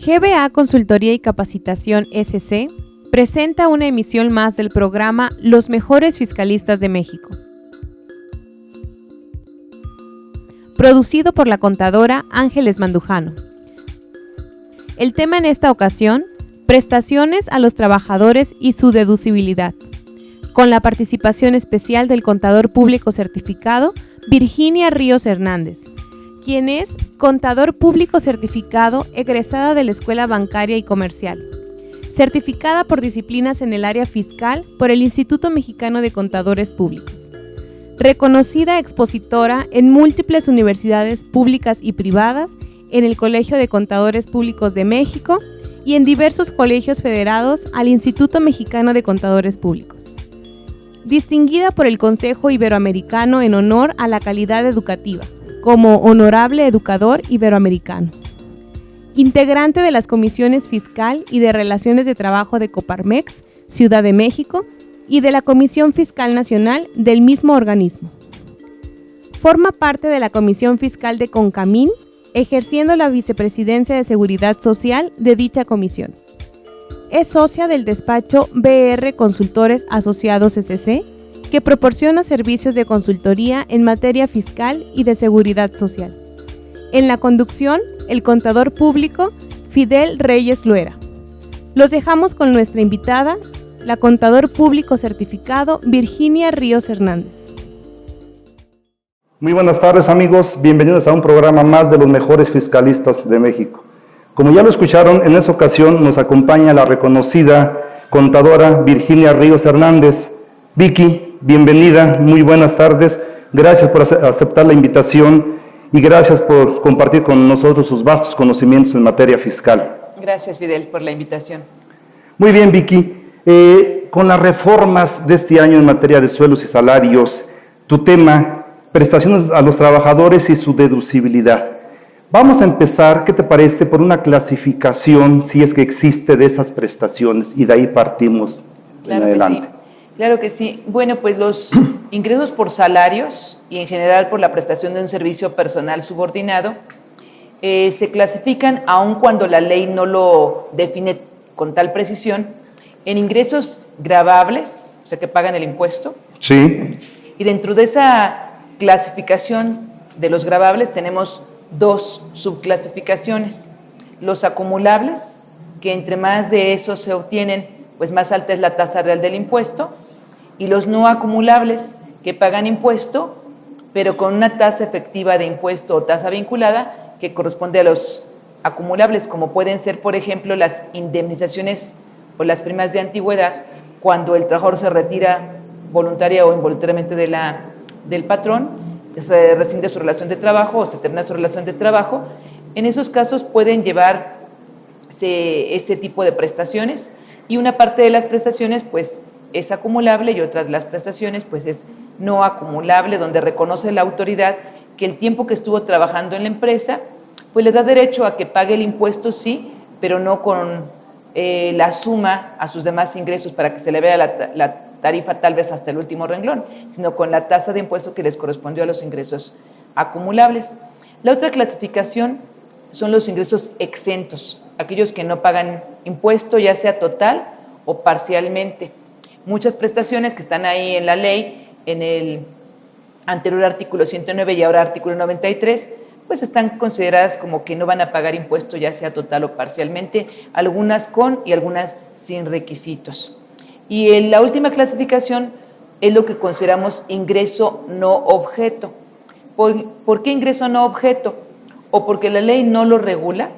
GBA Consultoría y Capacitación SC presenta una emisión más del programa Los Mejores Fiscalistas de México, producido por la contadora Ángeles Mandujano. El tema en esta ocasión, prestaciones a los trabajadores y su deducibilidad, con la participación especial del contador público certificado Virginia Ríos Hernández, quien es contador público certificado egresada de la Escuela Bancaria y Comercial, certificada por disciplinas en el área fiscal por el Instituto Mexicano de Contadores Públicos, reconocida expositora en múltiples universidades públicas y privadas, en el Colegio de Contadores Públicos de México y en diversos colegios federados al Instituto Mexicano de Contadores Públicos. Distinguida por el Consejo Iberoamericano en honor a la calidad educativa, como Honorable Educador Iberoamericano. Integrante de las comisiones Fiscal y de Relaciones de Trabajo de Coparmex, Ciudad de México, y de la Comisión Fiscal Nacional del mismo organismo. Forma parte de la Comisión Fiscal de CONCAMIN, ejerciendo la Vicepresidencia de Seguridad Social de dicha comisión. Es socia del despacho BR Consultores Asociados SC, que proporciona servicios de consultoría en materia fiscal y de seguridad social. En la conducción, el contador público Fidel Reyes Luera. Los dejamos con nuestra invitada, la contador público certificado Virginia Ríos Hernández. Muy buenas tardes, amigos, bienvenidos a un programa más de los mejores fiscalistas de México. Como ya lo escucharon, en esta ocasión nos acompaña la reconocida contadora Virginia Ríos Hernández. Vicky, bienvenida, muy buenas tardes, gracias por aceptar la invitación y gracias por compartir con nosotros sus vastos conocimientos en materia fiscal. Gracias, Fidel, por la invitación. Muy bien, Vicky, con las reformas de este año en materia de sueldos y salarios, tu tema, prestaciones a los trabajadores y su deducibilidad. Vamos a empezar, ¿qué te parece?, por una clasificación, si es que existe, de esas prestaciones, y de ahí partimos en adelante. Claro que sí. Bueno, pues los ingresos por salarios y en general por la prestación de un servicio personal subordinado se clasifican, aun cuando la ley no lo define con tal precisión, en ingresos gravables, o sea, que pagan el impuesto. Sí. Y dentro de esa clasificación de los gravables tenemos dos subclasificaciones: los acumulables, que entre más de esos se obtienen, pues más alta es la tasa real del impuesto, y los no acumulables, que pagan impuesto, pero con una tasa efectiva de impuesto o tasa vinculada que corresponde a los acumulables, como pueden ser, por ejemplo, las indemnizaciones o las primas de antigüedad, cuando el trabajador se retira voluntaria o involuntariamente del patrón, se rescinde su relación de trabajo o se termina su relación de trabajo. En esos casos pueden llevarse ese tipo de prestaciones, y una parte de las prestaciones pues es acumulable y otra de las prestaciones pues es no acumulable, donde reconoce la autoridad que el tiempo que estuvo trabajando en la empresa pues le da derecho a que pague el impuesto, sí, pero no con la suma a sus demás ingresos para que se le vea la tarifa tal vez hasta el último renglón, sino con la tasa de impuesto que les correspondió a los ingresos acumulables. La otra clasificación son los ingresos exentos, aquellos que no pagan impuesto, ya sea total o parcialmente. Muchas prestaciones que están ahí en la ley, en el anterior artículo 109 y ahora artículo 93, pues están consideradas como que no van a pagar impuesto, ya sea total o parcialmente, algunas con y algunas sin requisitos. Y en la última clasificación es lo que consideramos ingreso no objeto. ¿Por qué ingreso no objeto? O porque la ley no lo regula,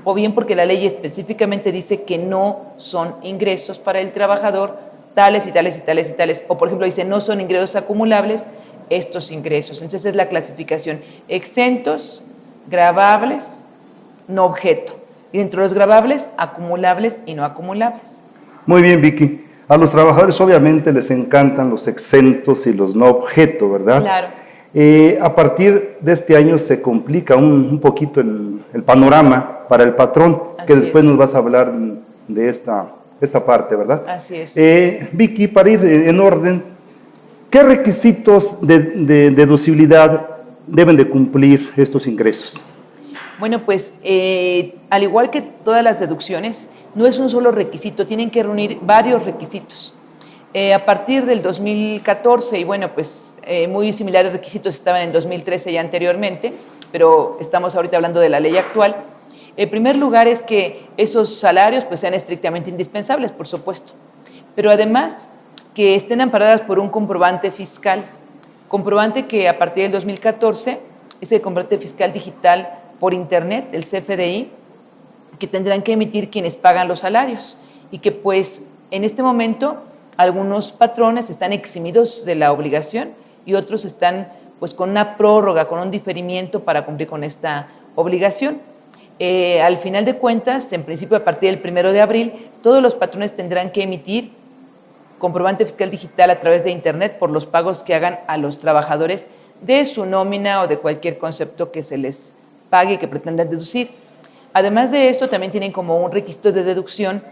o bien porque la ley específicamente dice que no son ingresos para el trabajador tales y tales y tales y tales, o por ejemplo dice no son ingresos acumulables estos ingresos. Entonces es la clasificación: exentos, gravables, no objeto, y dentro de los gravables, acumulables y no acumulables. Muy bien, Vicky. A los trabajadores obviamente les encantan los exentos y los no objeto, ¿verdad? Claro. A partir de este año se complica un poquito el panorama para el patrón, que después nos vas a hablar de esta parte, ¿verdad? Así es. Vicky, para ir en orden, ¿qué requisitos de deducibilidad deben de cumplir estos ingresos? Bueno, pues al igual que todas las deducciones, no es un solo requisito, tienen que reunir varios requisitos. A partir del 2014, y bueno, pues muy similares requisitos estaban en 2013 y anteriormente, pero estamos ahorita hablando de la ley actual. En primer lugar es que esos salarios pues sean estrictamente indispensables, por supuesto, pero además que estén amparadas por un comprobante fiscal, comprobante que a partir del 2014 es el comprobante fiscal digital por internet, el CFDI, que tendrán que emitir quienes pagan los salarios y que pues en este momento algunos patrones están eximidos de la obligación y otros están pues con una prórroga, con un diferimiento para cumplir con esta obligación. Al final de cuentas, en principio a partir del 1 de abril, todos los patrones tendrán que emitir comprobante fiscal digital a través de internet por los pagos que hagan a los trabajadores de su nómina o de cualquier concepto que se les pague y que pretendan deducir. Además de esto, también tienen como un requisito de deducción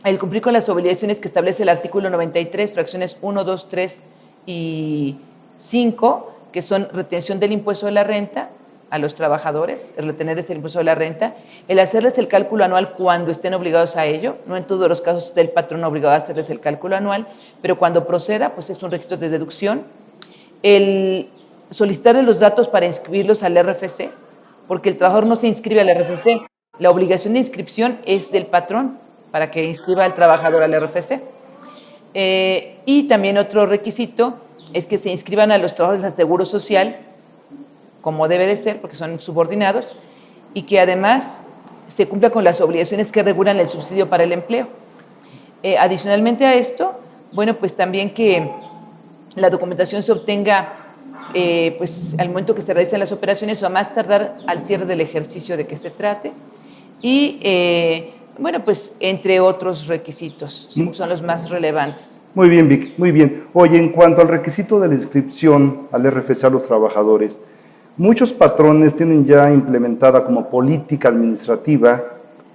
el cumplir con las obligaciones que establece el artículo 93, fracciones 1, 2, 3 y 5, que son retención del impuesto de la renta a los trabajadores, el retenerles el impuesto de la renta, el hacerles el cálculo anual cuando estén obligados a ello, no en todos los casos está el patrón obligado a hacerles el cálculo anual, pero cuando proceda, pues es un requisito de deducción, el solicitarles los datos para inscribirlos al RFC, porque el trabajador no se inscribe al RFC, la obligación de inscripción es del patrón para que inscriba al trabajador al RFC. Y también otro requisito es que se inscriban a los trabajadores al Seguro Social, como debe de ser, porque son subordinados, y que además se cumpla con las obligaciones que regulan el subsidio para el empleo. Adicionalmente a esto, bueno, pues también que la documentación se obtenga pues al momento que se realicen las operaciones o a más tardar al cierre del ejercicio de que se trate. Y bueno, pues entre otros requisitos, son los más relevantes. Muy bien, Vic, muy bien. Oye, en cuanto al requisito de la inscripción al RFC a los trabajadores, muchos patrones tienen ya implementada como política administrativa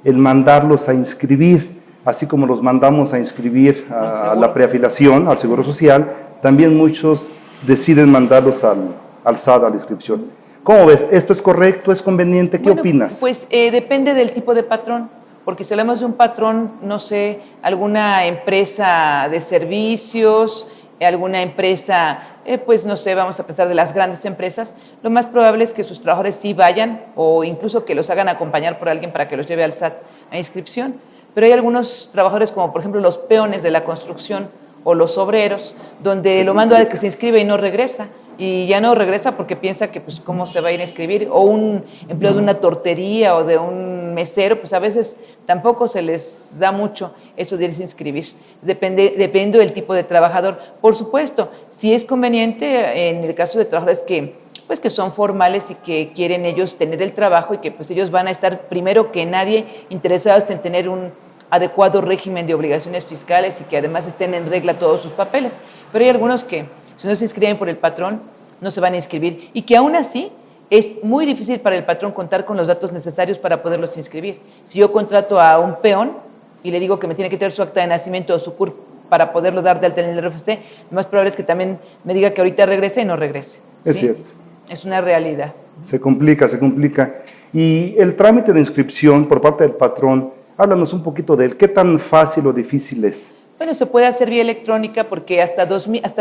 el mandarlos a inscribir, así como los mandamos a inscribir a la preafiliación, al Seguro Social, también muchos deciden mandarlos al SAT, a la inscripción. ¿Cómo ves? ¿Esto es correcto? ¿Es conveniente? ¿Qué opinas? Pues depende del tipo de patrón, porque si hablamos de un patrón, no sé, alguna empresa de servicios, alguna empresa, pues no sé, vamos a pensar de las grandes empresas, lo más probable es que sus trabajadores sí vayan o incluso que los hagan acompañar por alguien para que los lleve al SAT a inscripción. Pero hay algunos trabajadores como por ejemplo los peones de la construcción o los obreros, donde lo mando a que se inscribe y no regresa. Y ya no regresa porque piensa que pues cómo se va a ir a inscribir, o un empleo de una tortería o de un mesero, pues a veces tampoco se les da mucho eso de irse a inscribir, dependiendo del tipo de trabajador. Por supuesto, si es conveniente en el caso de trabajadores que son formales y que quieren ellos tener el trabajo y que pues ellos van a estar primero que nadie interesados en tener un adecuado régimen de obligaciones fiscales y que además estén en regla todos sus papeles. Pero hay algunos que si no se inscriben por el patrón, no se van a inscribir. Y que aún así es muy difícil para el patrón contar con los datos necesarios para poderlos inscribir. Si yo contrato a un peón y le digo que me tiene que tener su acta de nacimiento o su CURP para poderlo dar de alta en el RFC, lo más probable es que también me diga que ahorita regrese y no regrese. Es cierto. Es una realidad. Se complica, se complica. Y el trámite de inscripción por parte del patrón, háblanos un poquito de él. ¿Qué tan fácil o difícil es? Bueno, se puede hacer vía electrónica porque hasta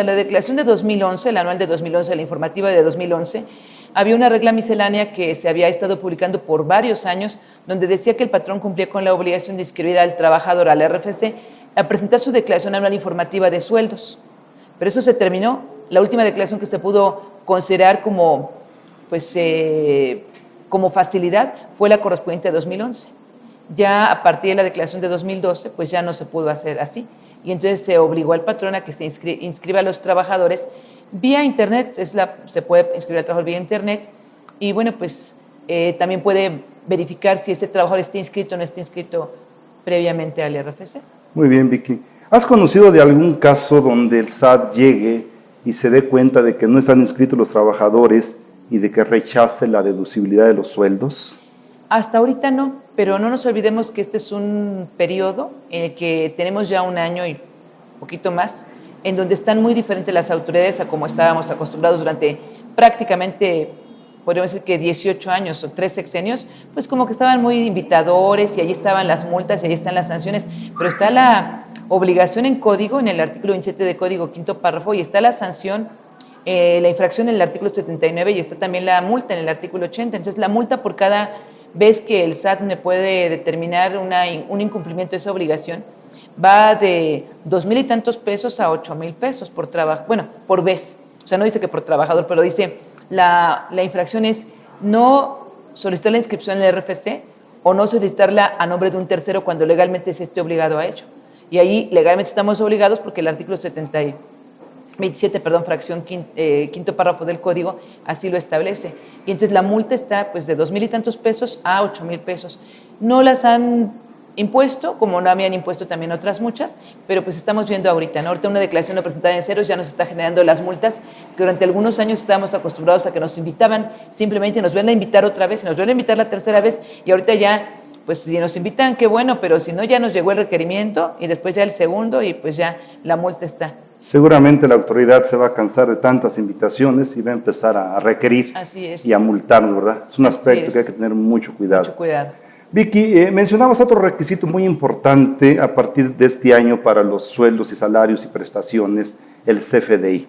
la declaración de 2011, el anual de 2011, la informativa de 2011, había una regla miscelánea que se había estado publicando por varios años, donde decía que el patrón cumplía con la obligación de inscribir al trabajador al RFC a presentar su declaración anual informativa de sueldos. Pero eso se terminó. La última declaración que se pudo considerar como facilidad fue la correspondiente a 2011. Ya a partir de la declaración de 2012, pues ya no se pudo hacer así. Y entonces se obligó al patrón a que se inscriba a los trabajadores vía internet, se puede inscribir al trabajador vía internet y bueno, pues también puede verificar si ese trabajador está inscrito o no está inscrito previamente al RFC. Muy bien, Vicky. ¿Has conocido de algún caso donde el SAT llegue y se dé cuenta de que no están inscritos los trabajadores y de que rechace la deducibilidad de los sueldos? Hasta ahorita no, pero no nos olvidemos que este es un periodo en el que tenemos ya un año y poquito más, en donde están muy diferentes las autoridades a como estábamos acostumbrados durante prácticamente podríamos decir que 18 años o 3 sexenios, pues como que estaban muy invitadores y allí estaban las multas y ahí están las sanciones, pero está la obligación en código, en el artículo 27 de código, quinto párrafo, y está la sanción, la infracción en el artículo 79 y está también la multa en el artículo 80. Entonces la multa por cada vez que el SAT me puede determinar un incumplimiento de esa obligación va de 2,000 y tantos pesos a 8,000 pesos por trabajo, bueno, por vez. O sea, no dice que por trabajador, pero dice la infracción es no solicitar la inscripción en el RFC o no solicitarla a nombre de un tercero cuando legalmente se esté obligado a ello. Y ahí legalmente estamos obligados porque el artículo 27, fracción quinto párrafo del código así lo establece. Y entonces la multa está pues de 2,000 y tantos pesos a 8,000 pesos. No las han impuesto, como no habían impuesto también otras muchas, pero pues estamos viendo ahorita, ¿no? Ahorita una declaración no presentada en ceros ya nos está generando las multas, que durante algunos años estábamos acostumbrados a que nos invitaban, simplemente nos vuelven a invitar otra vez, y nos vuelven a invitar la tercera vez, y ahorita ya, pues si nos invitan, qué bueno, pero si no, ya nos llegó el requerimiento, y después ya el segundo, y pues ya la multa está. Seguramente la autoridad se va a cansar de tantas invitaciones y va a empezar a requerir y a multar, ¿verdad? Es un aspecto que hay que tener mucho cuidado. Mucho cuidado. Vicky, mencionabas otro requisito muy importante a partir de este año para los sueldos y salarios y prestaciones, el CFDI.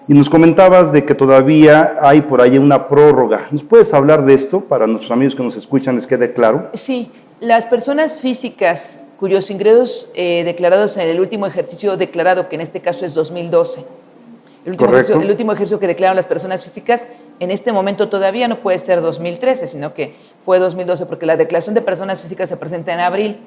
Y nos comentabas de que todavía hay por ahí una prórroga. ¿Nos puedes hablar de esto para nuestros amigos que nos escuchan les quede claro? Sí, las personas físicas cuyos ingresos declarados en el último ejercicio declarado, que en este caso es 2012, el último ejercicio que declararon las personas físicas, en este momento todavía no puede ser 2013, sino que fue 2012, porque la declaración de personas físicas se presenta en abril.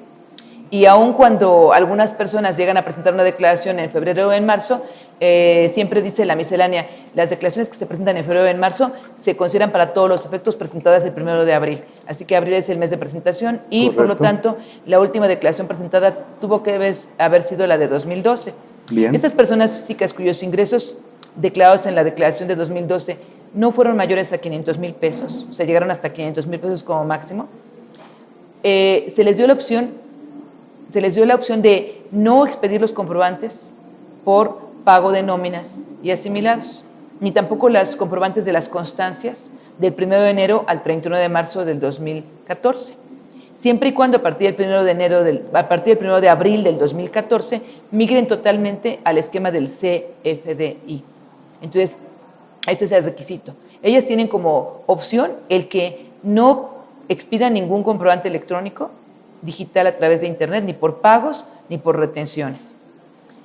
Y aun cuando algunas personas llegan a presentar una declaración en febrero o en marzo, siempre dice la miscelánea, las declaraciones que se presentan en febrero o en marzo se consideran para todos los efectos presentadas el 1 de abril. Así que abril es el mes de presentación y por lo tanto la última declaración presentada tuvo que haber sido la de 2012. Bien. Estas personas físicas cuyos ingresos declarados en la declaración de 2012 no fueron mayores a 500,000 pesos, o sea, llegaron hasta 500,000 pesos como máximo, se les dio la opción de no expedir los comprobantes por pago de nóminas y asimilados, ni tampoco los comprobantes de las constancias del 1 de enero al 31 de marzo del 2014, siempre y cuando a partir del 1 de abril del 2014 migren totalmente al esquema del CFDI. Entonces, ese es el requisito. Ellas tienen como opción el que no expidan ningún comprobante electrónico digital a través de Internet, ni por pagos, ni por retenciones.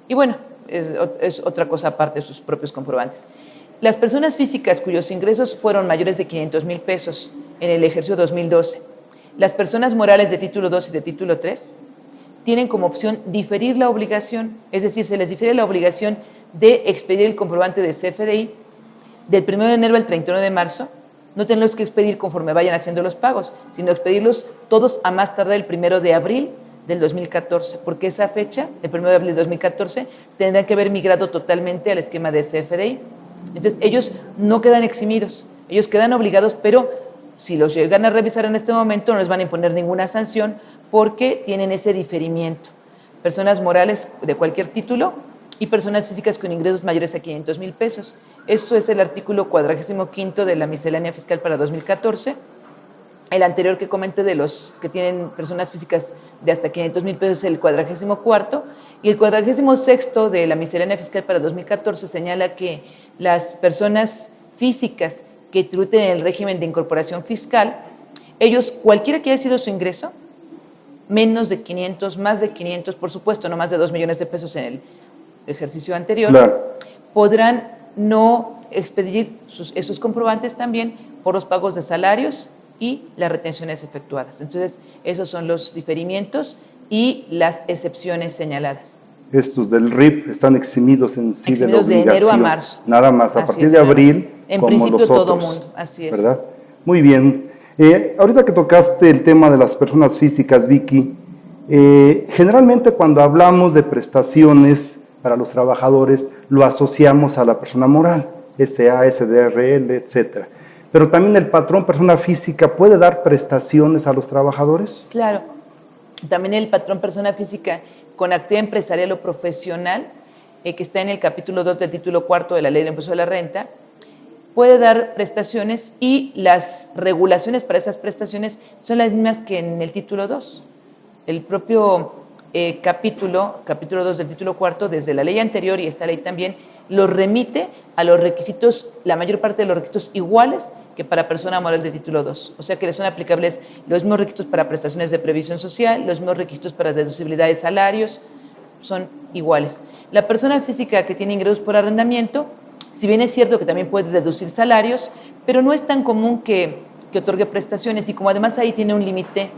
Y bueno, es otra cosa aparte de sus propios comprobantes. Las personas físicas cuyos ingresos fueron mayores de 500,000 pesos en el ejercicio 2012, las personas morales de título 2 y de título 3, tienen como opción diferir la obligación, es decir, se les difiere la obligación de expedir el comprobante de CFDI del 1 de enero al 31 de marzo, no tenerlos que expedir conforme vayan haciendo los pagos, sino expedirlos todos a más tardar el 1 de abril del 2014, porque esa fecha, el 1 de abril del 2014, tendrán que haber migrado totalmente al esquema de CFDI. Entonces, ellos no quedan eximidos, ellos quedan obligados, pero si los llegan a revisar en este momento, no les van a imponer ninguna sanción porque tienen ese diferimiento. Personas morales de cualquier título y personas físicas con ingresos mayores a 500,000 pesos. Esto es el artículo 45 de la miscelánea fiscal para 2014. El anterior que comenté de los que tienen personas físicas de hasta 500,000 pesos es el 44, y el 46 de la miscelánea fiscal para 2014 señala que las personas físicas que tributen en el régimen de incorporación fiscal, ellos, cualquiera que haya sido su ingreso, menos de 500, más de 500, por supuesto, no más de 2 millones de pesos en el ejercicio anterior, claro, podrán no expedir esos comprobantes también por los pagos de salarios y las retenciones efectuadas. Entonces, esos son los diferimientos y las excepciones señaladas. Estos del RIP están eximidos en sí de la obligación. De enero a marzo. Nada más, a partir de abril, en como principio los otros, todo mundo, así es. ¿Verdad? Muy bien. Ahorita que tocaste el tema de las personas físicas, Vicky, generalmente cuando hablamos de prestaciones para los trabajadores, lo asociamos a la persona moral, SA, SDRL, etcétera. Pero también el patrón, persona física, ¿puede dar prestaciones a los trabajadores? Claro. También el patrón, persona física con actividad empresarial o profesional, que está en el capítulo 2 del título 4 de la Ley del Impuesto a la Renta, puede dar prestaciones y las regulaciones para esas prestaciones son las mismas que en el título 2. El propio capítulo 2 del título 4, desde la ley anterior y esta ley también, lo remite a los requisitos, la mayor parte de los requisitos iguales que para persona moral de título 2. O sea que le son aplicables los mismos requisitos para prestaciones de previsión social, los mismos requisitos para deducibilidad de salarios, son iguales. La persona física que tiene ingresos por arrendamiento, si bien es cierto que también puede deducir salarios, pero no es tan común que otorgue prestaciones, y como además ahí tiene un límite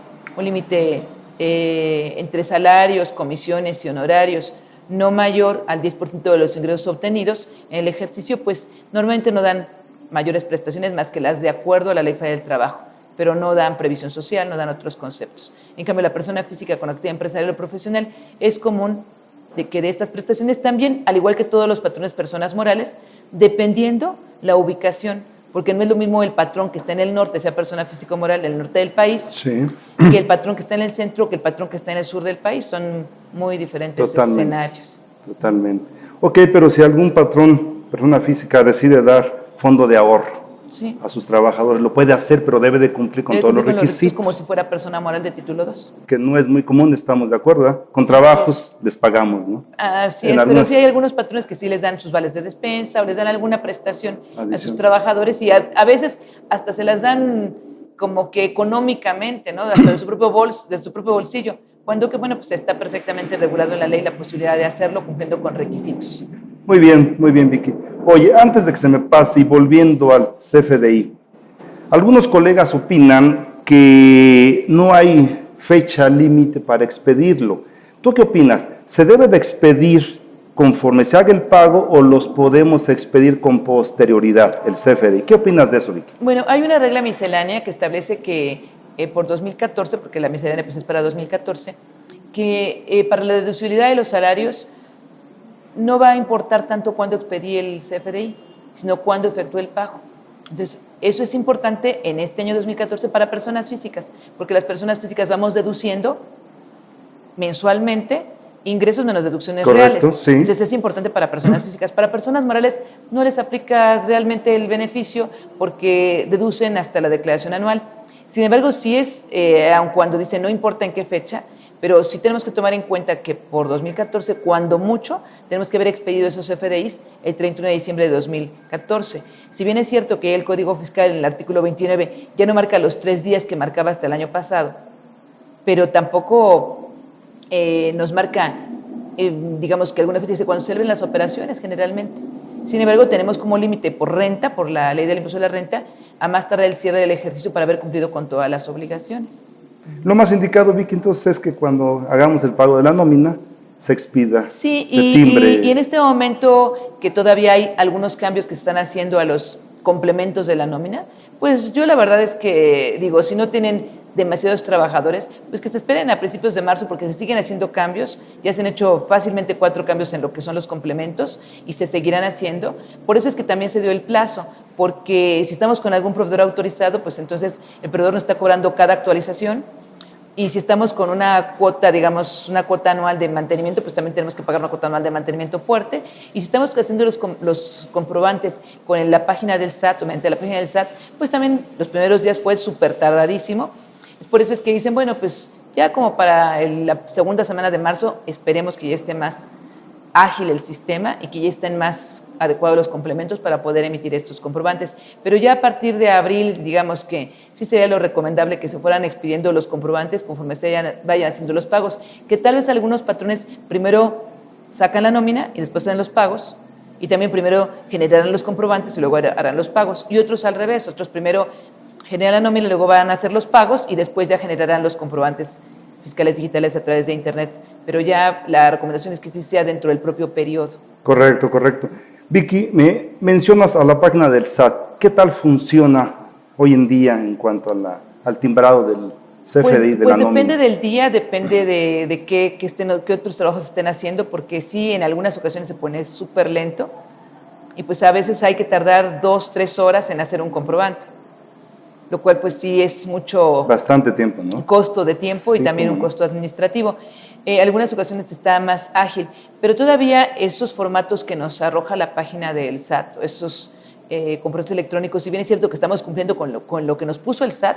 entre salarios, comisiones y honorarios no mayor al 10% de los ingresos obtenidos en el ejercicio, pues normalmente no dan mayores prestaciones más que las de acuerdo a la Ley Federal del Trabajo, pero no dan previsión social, no dan otros conceptos. En cambio, la persona física con actividad empresarial o profesional es común de que de estas prestaciones también, al igual que todos los patrones personas morales, dependiendo la ubicación, porque no es lo mismo el patrón que está en el norte, sea persona física o moral del norte del país, Sí. que el patrón que está en el centro, que el patrón que está en el sur del país. Son muy diferentes escenarios. Totalmente. Ok, pero si algún patrón, persona física, decide dar fondo de ahorro Sí. a sus trabajadores, lo puede hacer, pero debe de cumplir con todos los requisitos. Como si fuera persona moral de título 2. Que no es muy común, estamos de acuerdo, ¿verdad? Con trabajos les pagamos, ¿no? Así es, pero sí hay algunos patrones que sí les dan sus vales de despensa o les dan alguna prestación a sus trabajadores, y a veces hasta se las dan como que económicamente, ¿no? Hasta de su propio bolsillo, cuando que, bueno, pues está perfectamente regulado en la ley la posibilidad de hacerlo cumpliendo con requisitos. Muy bien, Vicky. Oye, antes de que se me pase y volviendo al CFDI, algunos colegas opinan que no hay fecha límite para expedirlo. ¿Tú qué opinas? ¿Se debe de expedir conforme se haga el pago o los podemos expedir con posterioridad, el CFDI? ¿Qué opinas de eso, Vicky? Bueno, hay una regla miscelánea que establece que por 2014, porque la miscelánea pues es para 2014, que para la deducibilidad de los salarios no va a importar tanto cuándo expedí el CFDI, sino cuándo efectué el pago. Entonces, eso es importante en este año 2014 para personas físicas, porque las personas físicas vamos deduciendo mensualmente ingresos menos deducciones reales. Sí. Entonces, es importante para personas físicas. Para personas morales no les aplica realmente el beneficio porque deducen hasta la declaración anual. Sin embargo, sí es, aun cuando dice no importa en qué fecha, pero sí tenemos que tomar en cuenta que por 2014, cuando mucho, tenemos que haber expedido esos FDIs el 31 de diciembre de 2014. Si bien es cierto que el Código Fiscal, en el artículo 29, ya no marca los 3 días que marcaba hasta el año pasado, pero tampoco nos marca, digamos que alguna fecha dice cuando se celebren las operaciones generalmente. Sin embargo, tenemos como límite por renta, por la ley del impuesto a la renta, a más tardar el cierre del ejercicio para haber cumplido con todas las obligaciones. Lo más indicado, Vicky, entonces es que cuando hagamos el pago de la nómina, se expida, sí, se timbre. Y en este momento que todavía hay algunos cambios que se están haciendo a los complementos de la nómina, pues yo la verdad es que digo, si no tienen demasiados trabajadores, pues que se esperen a principios de marzo porque se siguen haciendo cambios, ya se han hecho fácilmente 4 cambios en lo que son los complementos y se seguirán haciendo. Por eso es que también se dio el plazo, porque si estamos con algún proveedor autorizado, pues entonces el proveedor nos está cobrando cada actualización, y si estamos con una cuota, digamos, una cuota anual de mantenimiento, pues también tenemos que pagar una cuota anual de mantenimiento fuerte. Y si estamos haciendo los comprobantes con la página del SAT o mediante la página del SAT, pues también los primeros días fue súper tardadísimo. Por eso es que dicen, bueno, pues ya como para la segunda semana de marzo, esperemos que ya esté más ágil el sistema y que ya estén más adecuados los complementos para poder emitir estos comprobantes. Pero ya a partir de abril, digamos que sí sería lo recomendable que se fueran expidiendo los comprobantes conforme se vayan haciendo los pagos, que tal vez algunos patrones primero sacan la nómina y después hacen los pagos, y también primero generarán los comprobantes y luego harán los pagos, y otros al revés, otros primero generan la nómina y luego van a hacer los pagos y después ya generarán los comprobantes fiscales digitales a través de Internet. Pero ya la recomendación es que sí sea dentro del propio periodo. Correcto. Vicky, me mencionas a la página del SAT. ¿Qué tal funciona hoy en día en cuanto al timbrado del CFDI, de la nómina? Depende del día, depende de qué otros trabajos estén haciendo, porque sí, en algunas ocasiones se pone súper lento y pues a veces hay que tardar 2-3 horas en hacer un comprobante, lo cual pues sí es mucho... Bastante tiempo, ¿no? Costo de tiempo, sí, y también un costo administrativo. Algunas ocasiones está más ágil, pero todavía esos formatos que nos arroja la página del SAT, esos comprobantes electrónicos, si bien es cierto que estamos cumpliendo con lo que nos puso el SAT,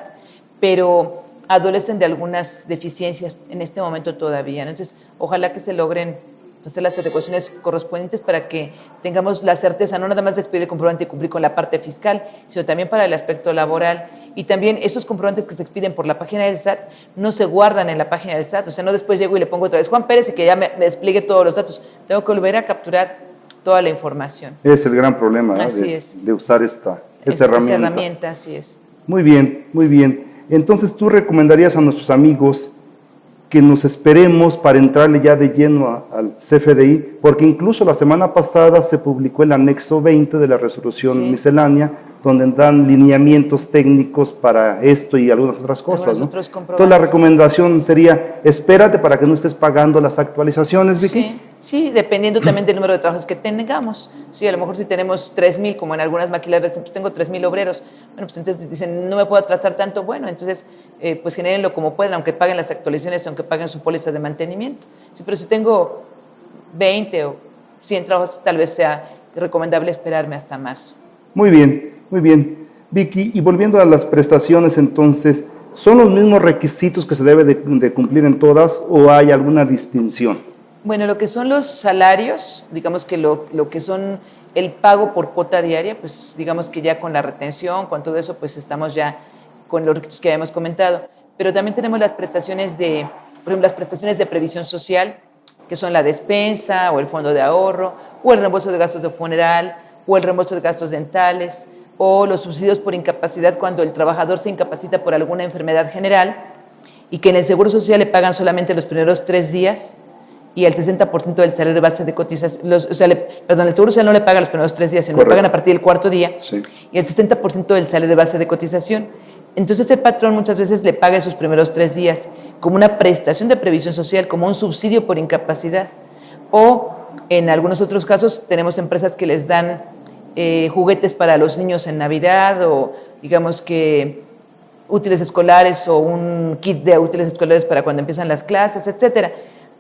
pero adolecen de algunas deficiencias en este momento todavía, ¿no? Entonces, ojalá que se logren hacer las adecuaciones correspondientes para que tengamos la certeza, no nada más de expedir el comprobante y cumplir con la parte fiscal, sino también para el aspecto laboral. Y también esos comprobantes que se expiden por la página del SAT no se guardan en la página del SAT, o sea, no después llego y le pongo otra vez Juan Pérez y que ya me despliegue todos los datos. Tengo que volver a capturar toda la información. Es el gran problema, ¿no? Así de usar esta herramienta. Esa herramienta, así es. Muy bien, muy bien. Entonces, ¿tú recomendarías a nuestros amigos que nos esperemos para entrarle ya de lleno al CFDI? Porque incluso la semana pasada se publicó el anexo 20 de la resolución miscelánea, donde dan lineamientos técnicos para esto y algunas otras cosas, ¿no? Entonces la recomendación sería, espérate para que no estés pagando las actualizaciones, Vicky. Sí, dependiendo también del número de trabajos que tengamos. Sí, a lo mejor si tenemos 3,000, como en algunas maquiladoras, pues tengo 3,000 obreros, bueno, pues entonces dicen, no me puedo atrasar tanto, bueno, entonces pues genérenlo como puedan, aunque paguen las actualizaciones, aunque paguen su póliza de mantenimiento. Sí, pero si tengo 20 o 100 trabajos, tal vez sea recomendable esperarme hasta marzo. Muy bien, muy bien. Vicky, y volviendo a las prestaciones, entonces, ¿son los mismos requisitos que se debe de cumplir en todas o hay alguna distinción? Bueno, lo que son los salarios, digamos que lo que son el pago por cuota diaria, pues digamos que ya con la retención, con todo eso, pues estamos ya con los requisitos que habíamos comentado. Pero también tenemos las prestaciones por ejemplo, las prestaciones de previsión social, que son la despensa o el fondo de ahorro, o el reembolso de gastos de funeral, o el reembolso de gastos dentales, o los subsidios por incapacidad cuando el trabajador se incapacita por alguna enfermedad general y que en el Seguro Social le pagan solamente los primeros 3 días y el 60% del salario de base de cotización, el Seguro Social no le paga los primeros 3 días, sino le pagan a partir del 4º día, y el 60% del salario de base de cotización. Entonces el patrón muchas veces le paga esos primeros 3 días como una prestación de previsión social, como un subsidio por incapacidad. O en algunos otros casos tenemos empresas que les dan juguetes para los niños en Navidad, o digamos que útiles escolares o un kit de útiles escolares para cuando empiezan las clases, etcétera.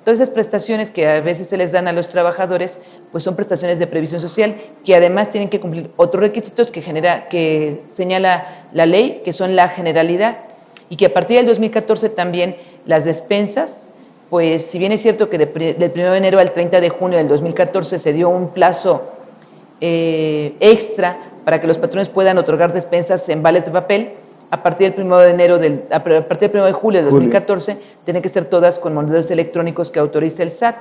Todas esas prestaciones que a veces se les dan a los trabajadores, pues son prestaciones de previsión social que además tienen que cumplir otros requisitos que señala la ley, que son la generalidad, y que a partir del 2014 también las despensas, pues si bien es cierto que del 1 de enero al 30 de junio del 2014 se dio un plazo extra para que los patrones puedan otorgar despensas en vales de papel, a partir del 1 de julio del 2014 tienen que ser todas con monederos electrónicos que autorice el SAT.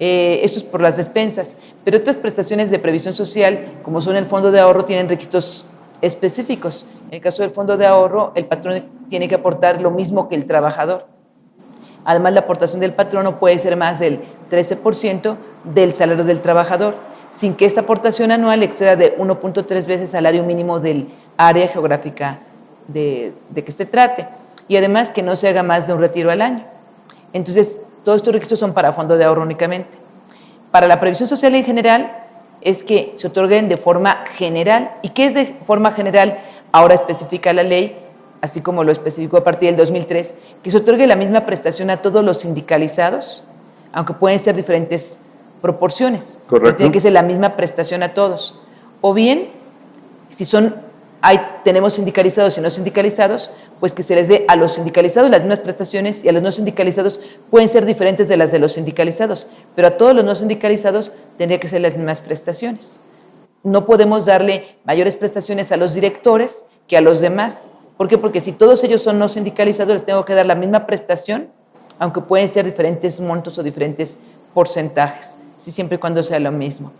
Esto es por las despensas, pero otras prestaciones de previsión social, como son el fondo de ahorro, tienen requisitos específicos. En el caso del fondo de ahorro, el patrón tiene que aportar lo mismo que el trabajador. Además, la aportación del patrón no puede ser más del 13% del salario del trabajador, sin que esta aportación anual exceda de 1.3 veces el salario mínimo del área geográfica de que se trate, y además que no se haga más de un retiro al año. Entonces, todos estos requisitos son para fondo de ahorro únicamente. Para la previsión social en general, es que se otorguen de forma general. ¿Y qué es de forma general? Ahora especifica la ley, así como lo especificó a partir del 2003, que se otorgue la misma prestación a todos los sindicalizados, aunque pueden ser diferentes proporciones. Correcto. Pero tiene que ser la misma prestación a todos. O bien, si tenemos sindicalizados y no sindicalizados, pues que se les dé a los sindicalizados las mismas prestaciones, y a los no sindicalizados pueden ser diferentes de las de los sindicalizados, pero a todos los no sindicalizados tendría que ser las mismas prestaciones. No podemos darle mayores prestaciones a los directores que a los demás. ¿Por qué? Porque si todos ellos son no sindicalizados, les tengo que dar la misma prestación, aunque pueden ser diferentes montos o diferentes porcentajes, siempre y cuando sea lo mismo.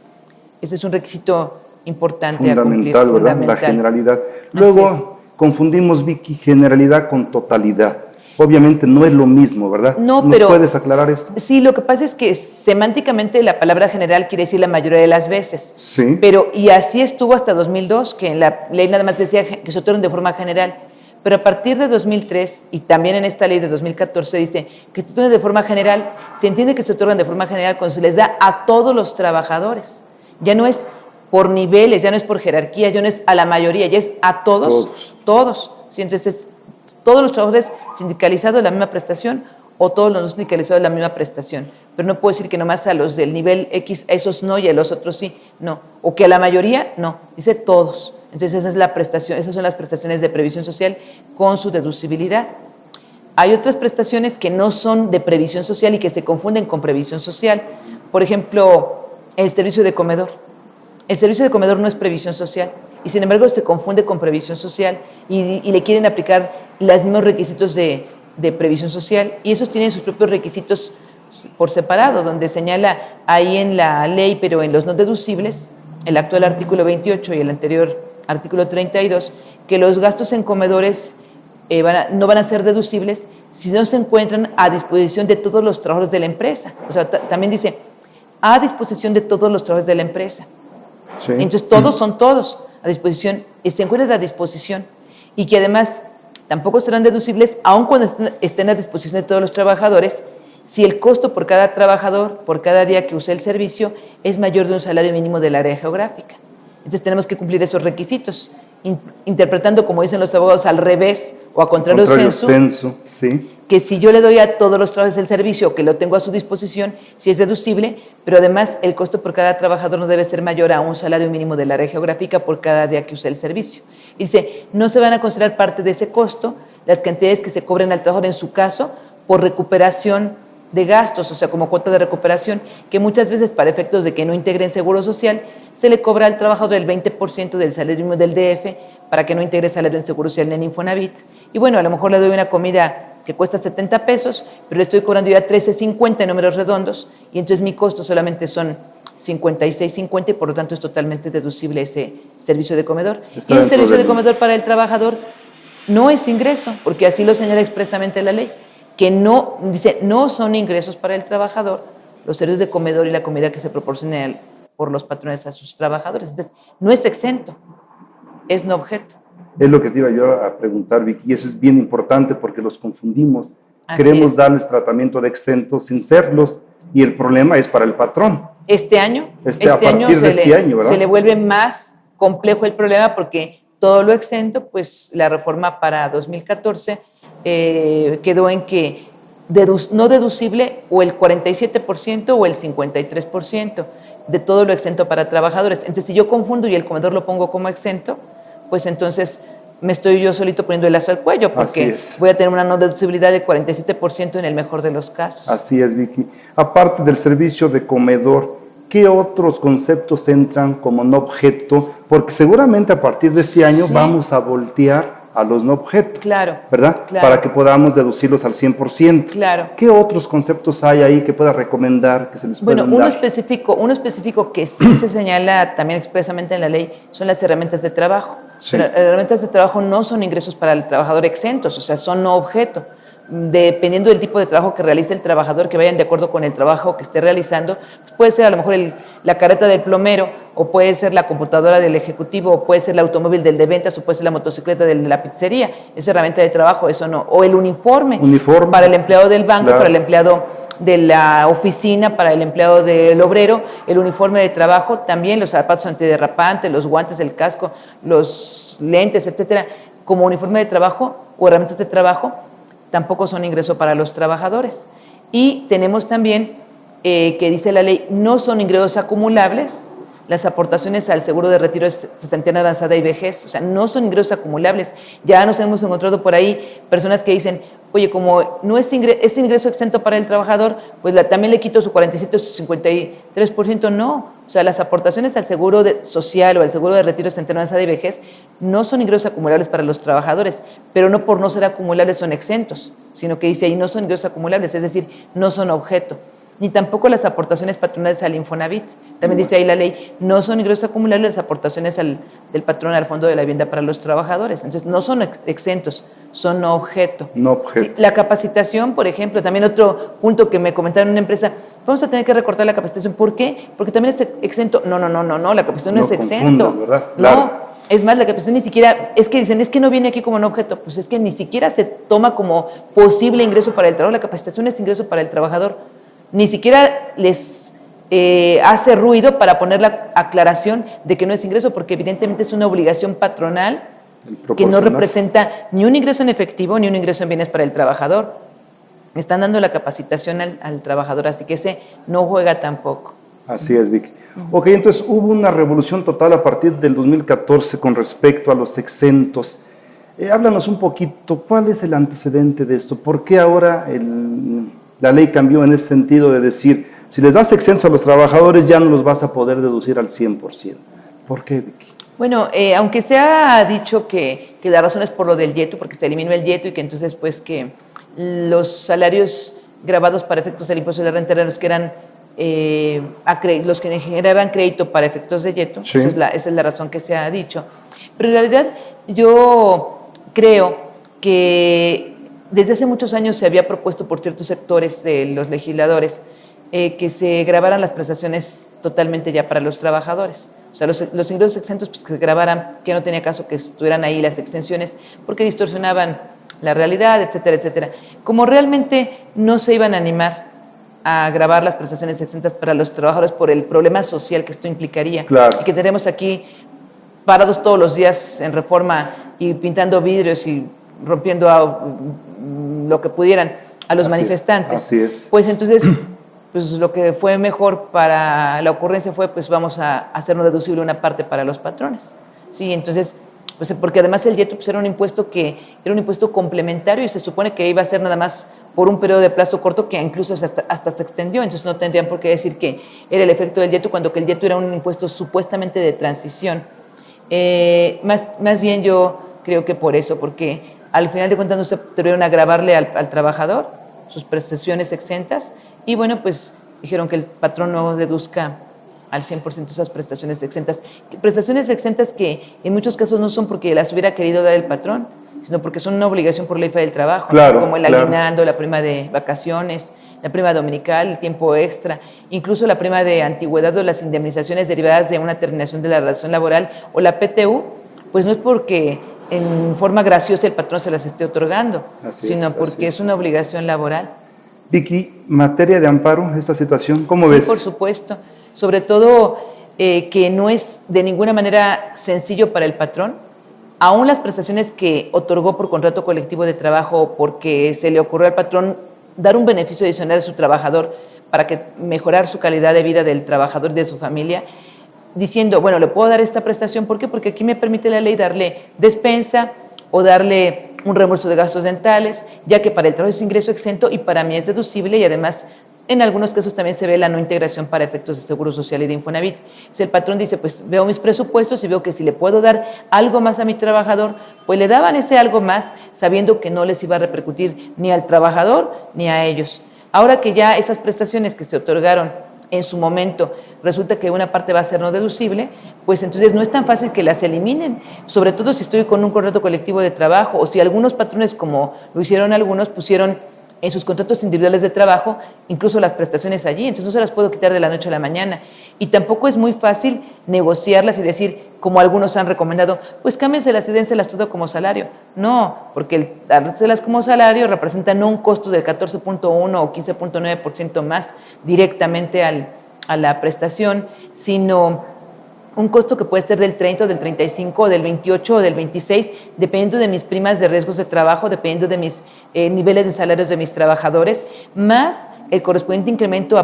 Ese es un requisito importante fundamental, ¿verdad? Fundamental. La generalidad. Luego confundimos, Vicky, generalidad con totalidad. Obviamente no es lo mismo, ¿verdad? No, pero ¿puedes aclarar esto? Sí, lo que pasa es que semánticamente la palabra general quiere decir la mayoría de las veces. Sí. Y así estuvo hasta 2002, que en la ley nada más decía que se otorgan de forma general. Pero a partir de 2003, y también en esta ley de 2014, dice que se otorgan de forma general. Se entiende que se otorgan de forma general cuando se les da a todos los trabajadores. Ya no es por niveles, ya no es por jerarquía, ya no es a la mayoría, ya es a todos. Sí, entonces, todos los trabajadores sindicalizados la misma prestación, o todos los sindicalizados la misma prestación. Pero no puedo decir que nomás a los del nivel X, a esos no y a los otros sí, no. O que a la mayoría, no, dice todos. Entonces esa es la prestación, esas son las prestaciones de previsión social con su deducibilidad. Hay otras prestaciones que no son de previsión social y que se confunden con previsión social. Por ejemplo, el servicio de comedor. El servicio de comedor no es previsión social y sin embargo se confunde con previsión social y le quieren aplicar los mismos requisitos de previsión social y esos tienen sus propios requisitos por separado, donde señala ahí en la ley, pero en los no deducibles, el actual artículo 28 y el anterior artículo 32, que los gastos en comedores no van a ser deducibles si no se encuentran a disposición de todos los trabajadores de la empresa. O sea, también dice, a disposición de todos los trabajadores de la empresa. Sí. Entonces, todos son todos a disposición, se encuentran a disposición y que además tampoco serán deducibles, aun cuando estén a disposición de todos los trabajadores, si el costo por cada trabajador, por cada día que use el servicio, es mayor de un salario mínimo del área geográfica. Entonces tenemos que cumplir esos requisitos, interpretando, como dicen los abogados, al revés o a contrario censo, sí. Que si yo le doy a todos los trabajadores del servicio, que lo tengo a su disposición, si es deducible, pero además el costo por cada trabajador no debe ser mayor a un salario mínimo del área geográfica por cada día que use el servicio. Y dice, no se van a considerar parte de ese costo las cantidades que se cobren al trabajador en su caso por recuperación de gastos, o sea, como cuota de recuperación, que muchas veces para efectos de que no integren seguro social, se le cobra al trabajador el 20% del salario mínimo del DF para que no integre salario en seguro social en Infonavit. Y bueno, a lo mejor le doy una comida que cuesta 70 pesos, pero le estoy cobrando ya 13.50 en números redondos, y entonces mi costo solamente son 56.50 y por lo tanto es totalmente deducible ese servicio de comedor. Y el servicio de comedor para el trabajador no es ingreso, porque así lo señala expresamente la ley, que no, dice, no son ingresos para el trabajador los servicios de comedor y la comida que se proporciona por los patrones a sus trabajadores. Entonces, no es exento, es no objeto. Es lo que te iba yo a preguntar, Vicky, y eso es bien importante porque los confundimos. Queremos darles tratamiento de exentos sin serlos, y el problema es para el patrón. Este año se le vuelve más complejo el problema porque todo lo exento, pues la reforma para 2014 quedó en que no deducible o el 47% o el 53% de todo lo exento para trabajadores. Entonces, si yo confundo y el comedor lo pongo como exento, pues entonces me estoy yo solito poniendo el lazo al cuello porque voy a tener una no deducibilidad del 47% en el mejor de los casos. Así es, Vicky. Aparte del servicio de comedor, ¿qué otros conceptos entran como no objeto? Porque seguramente a partir de este año vamos a voltear a los no objetos, claro, ¿verdad? Claro. Para que podamos deducirlos al 100%. Claro. ¿Qué otros conceptos hay ahí que pueda recomendar que se les puedan dar? Uno específico que sí se señala también expresamente en la ley son las herramientas de trabajo. Sí. Pero las herramientas de trabajo no son ingresos para el trabajador exentos, o sea, son no objeto. Dependiendo del tipo de trabajo que realice el trabajador, que vayan de acuerdo con el trabajo que esté realizando, pues puede ser a lo mejor la carreta del plomero, o puede ser la computadora del ejecutivo, o puede ser el automóvil del de ventas, o puede ser la motocicleta de la pizzería. Esa herramienta de trabajo, eso no. O el uniforme. Para el empleado del banco, claro. Para el empleado de la oficina, para el empleado del obrero, el uniforme de trabajo, también los zapatos antiderrapantes, los guantes, el casco, los lentes, etcétera, como uniforme de trabajo o herramientas de trabajo, tampoco son ingreso para los trabajadores. Y tenemos también, que dice la ley, no son ingresos acumulables las aportaciones al seguro de retiro de cesantía avanzada y vejez, o sea, no son ingresos acumulables. Ya nos hemos encontrado por ahí personas que dicen, oye, como no es ingreso exento para el trabajador, pues también le quito su 47 o su 53%. No, o sea, las aportaciones al seguro social o al seguro de retiro de cesantía avanzada y vejez no son ingresos acumulables para los trabajadores, pero no por no ser acumulables son exentos, sino que dice ahí no son ingresos acumulables, es decir, no son objeto. Ni tampoco las aportaciones patronales al Infonavit. También dice ahí la ley, no son ingresos acumulables las aportaciones del patrón al Fondo de la Vivienda para los Trabajadores. Entonces, no son exentos, son no objeto. No objeto. Sí, la capacitación, por ejemplo, también otro punto que me comentaron en una empresa, vamos a tener que recortar la capacitación. ¿Por qué? Porque también es exento. No, la capacitación no es exento. ¿Verdad? Claro. No, es más, la capacitación ni siquiera, es que dicen, es que no viene aquí como no objeto. Pues es que ni siquiera se toma como posible ingreso para el trabajo. La capacitación es ingreso para el trabajador. Ni siquiera les hace ruido para poner la aclaración de que no es ingreso, porque evidentemente es una obligación patronal que no representa ni un ingreso en efectivo ni un ingreso en bienes para el trabajador. están dando la capacitación al trabajador, así que ese no juega tampoco. Así es, Vicky. Ok, entonces hubo una revolución total a partir del 2014 con respecto a los exentos. Háblanos un poquito, ¿cuál es el antecedente de esto? ¿Por qué ahora la ley cambió en ese sentido de decir, si les das exentos a los trabajadores ya no los vas a poder deducir al 100%? ¿Por qué, Vicky? Bueno, aunque se ha dicho que la razón es por lo del YETU, porque se eliminó el YETU y que entonces pues que los salarios grabados para efectos del impuesto de la renta eran los que eran los que generaban crédito para efectos de YETU, sí. Esa es la razón que se ha dicho. Pero en realidad yo creo que desde hace muchos años se había propuesto por ciertos sectores de los legisladores que se grabaran las prestaciones totalmente ya para los trabajadores. O sea, los ingresos exentos pues, que se grabaran, que no tenía caso que estuvieran ahí las exenciones, porque distorsionaban la realidad, etcétera, etcétera. Como realmente no se iban a animar a grabar las prestaciones exentas para los trabajadores por el problema social que esto implicaría, claro. Y que tenemos aquí parados todos los días en Reforma y pintando vidrios y rompiendo lo que pudieran a los manifestantes. Así es. Pues entonces, pues lo que fue mejor para la ocurrencia fue, pues vamos a hacernos deducible una parte para los patrones. Sí, entonces, pues porque además el YETU pues, era un impuesto complementario y se supone que iba a ser nada más por un periodo de plazo corto que incluso hasta se extendió, entonces no tendrían por qué decir que era el efecto del YETU cuando que el YETU era un impuesto supuestamente de transición. Más bien yo creo que por eso, porque al final de cuentas no se tuvieron a grabarle al trabajador sus prestaciones exentas y bueno, pues dijeron que el patrón no deduzca al 100% esas prestaciones exentas. Prestaciones exentas que en muchos casos no son porque las hubiera querido dar el patrón, sino porque son una obligación por ley federal del trabajo, claro, como el aguinaldo, la prima de vacaciones, la prima dominical, el tiempo extra, incluso la prima de antigüedad o las indemnizaciones derivadas de una terminación de la relación laboral o la PTU, pues no es porque en forma graciosa el patrón se las esté otorgando, sino porque es una obligación laboral. Vicky, materia de amparo, esta situación, ¿cómo ves? Sí, por supuesto. Sobre todo que no es de ninguna manera sencillo para el patrón. Aún las prestaciones que otorgó por contrato colectivo de trabajo porque se le ocurrió al patrón dar un beneficio adicional a su trabajador para mejorar su calidad de vida del trabajador y de su familia, diciendo, bueno, le puedo dar esta prestación, ¿por qué? Porque aquí me permite la ley darle despensa o darle un reembolso de gastos dentales, ya que para el trabajo es ingreso exento y para mí es deducible y además en algunos casos también se ve la no integración para efectos de Seguro Social y de Infonavit. O sea, el patrón dice, pues veo mis presupuestos y veo que si le puedo dar algo más a mi trabajador, pues le daban ese algo más sabiendo que no les iba a repercutir ni al trabajador ni a ellos. Ahora que ya esas prestaciones que se otorgaron en su momento, resulta que una parte va a ser no deducible, pues entonces no es tan fácil que las eliminen, sobre todo si estoy con un contrato colectivo de trabajo o si algunos patrones, como lo hicieron algunos, pusieron en sus contratos individuales de trabajo incluso las prestaciones allí, entonces no se las puedo quitar de la noche a la mañana. Y tampoco es muy fácil negociarlas y decir, como algunos han recomendado, pues cámbienselas y dénselas todo como salario. No, porque el dárselas como salario representa no un costo del 14.1 o 15.9% más directamente a la prestación, sino un costo que puede ser del 30 o del 35 o del 28 o del 26, dependiendo de mis primas de riesgos de trabajo, dependiendo de mis niveles de salarios de mis trabajadores, más el correspondiente incremento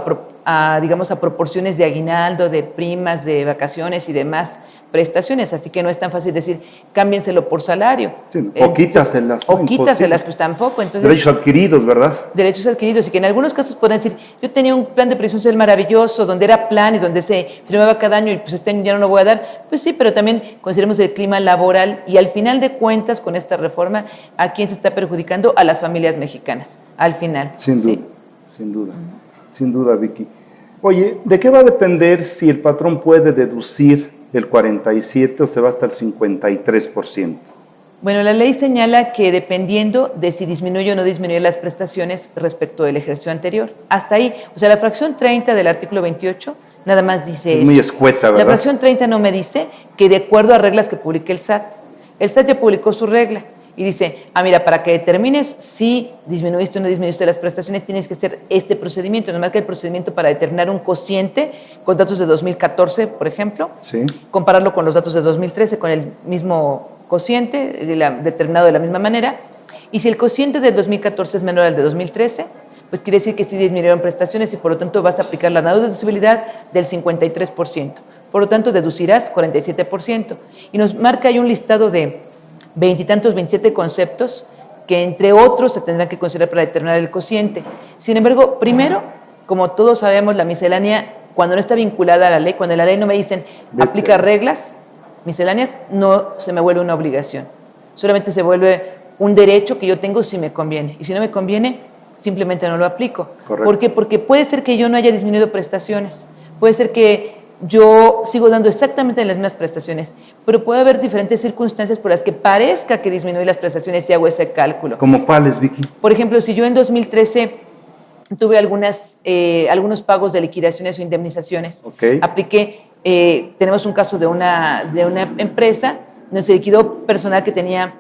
digamos, a proporciones de aguinaldo, de primas, de vacaciones y demás prestaciones. Así que no es tan fácil decir, cámbienselo por salario. Sí, o quítaselas. O quítaselas, pues tampoco. Entonces, derechos adquiridos, ¿verdad? Derechos adquiridos, y que en algunos casos podrán decir, yo tenía un plan de previsión social maravilloso, donde era plan y donde se firmaba cada año y pues este año ya no lo voy a dar. Pues sí, pero también consideremos el clima laboral y al final de cuentas, con esta reforma, ¿a quién se está perjudicando? A las familias mexicanas, al final. Sin duda, sin duda, sin duda, Vicky. Oye, ¿de qué va a depender si el patrón puede deducir el 47% o se va hasta el 53%? Bueno, la ley señala que dependiendo de si disminuye o no disminuye las prestaciones respecto del ejercicio anterior. Hasta ahí, o sea, la fracción 30 del artículo 28 nada más dice eso. Muy escueta, ¿verdad? La fracción 30 no me dice que de acuerdo a reglas que publique el SAT ya publicó su regla y dice, mira, para que determines si disminuiste o no disminuiste las prestaciones, tienes que hacer este procedimiento. Nos marca el procedimiento para determinar un cociente con datos de 2014, por ejemplo, sí, compararlo con los datos de 2013 con el mismo cociente, determinado de la misma manera, Y si el cociente del 2014 es menor al de 2013, pues quiere decir que sí disminuyeron prestaciones y por lo tanto vas a aplicar la no deducibilidad del 53%. Por lo tanto, deducirás 47%. Y nos marca ahí un listado de 27 conceptos que entre otros se tendrán que considerar para determinar el cociente. Sin embargo, primero, como todos sabemos, la miscelánea, cuando no está vinculada a la ley, cuando en la ley no me dicen aplica reglas misceláneas, no se me vuelve una obligación. Solamente se vuelve un derecho que yo tengo si me conviene. Y si no me conviene, simplemente no lo aplico. Correcto. ¿Por qué? Porque puede ser que yo no haya disminuido prestaciones. Puede ser que yo sigo dando exactamente las mismas prestaciones, pero puede haber diferentes circunstancias por las que parezca que disminuí las prestaciones y hago ese cálculo. ¿Cómo cuáles, Vicky? Por ejemplo, si yo en 2013 tuve algunos pagos de liquidaciones o indemnizaciones, Okay. apliqué, tenemos un caso de una empresa donde se liquidó personal que tenía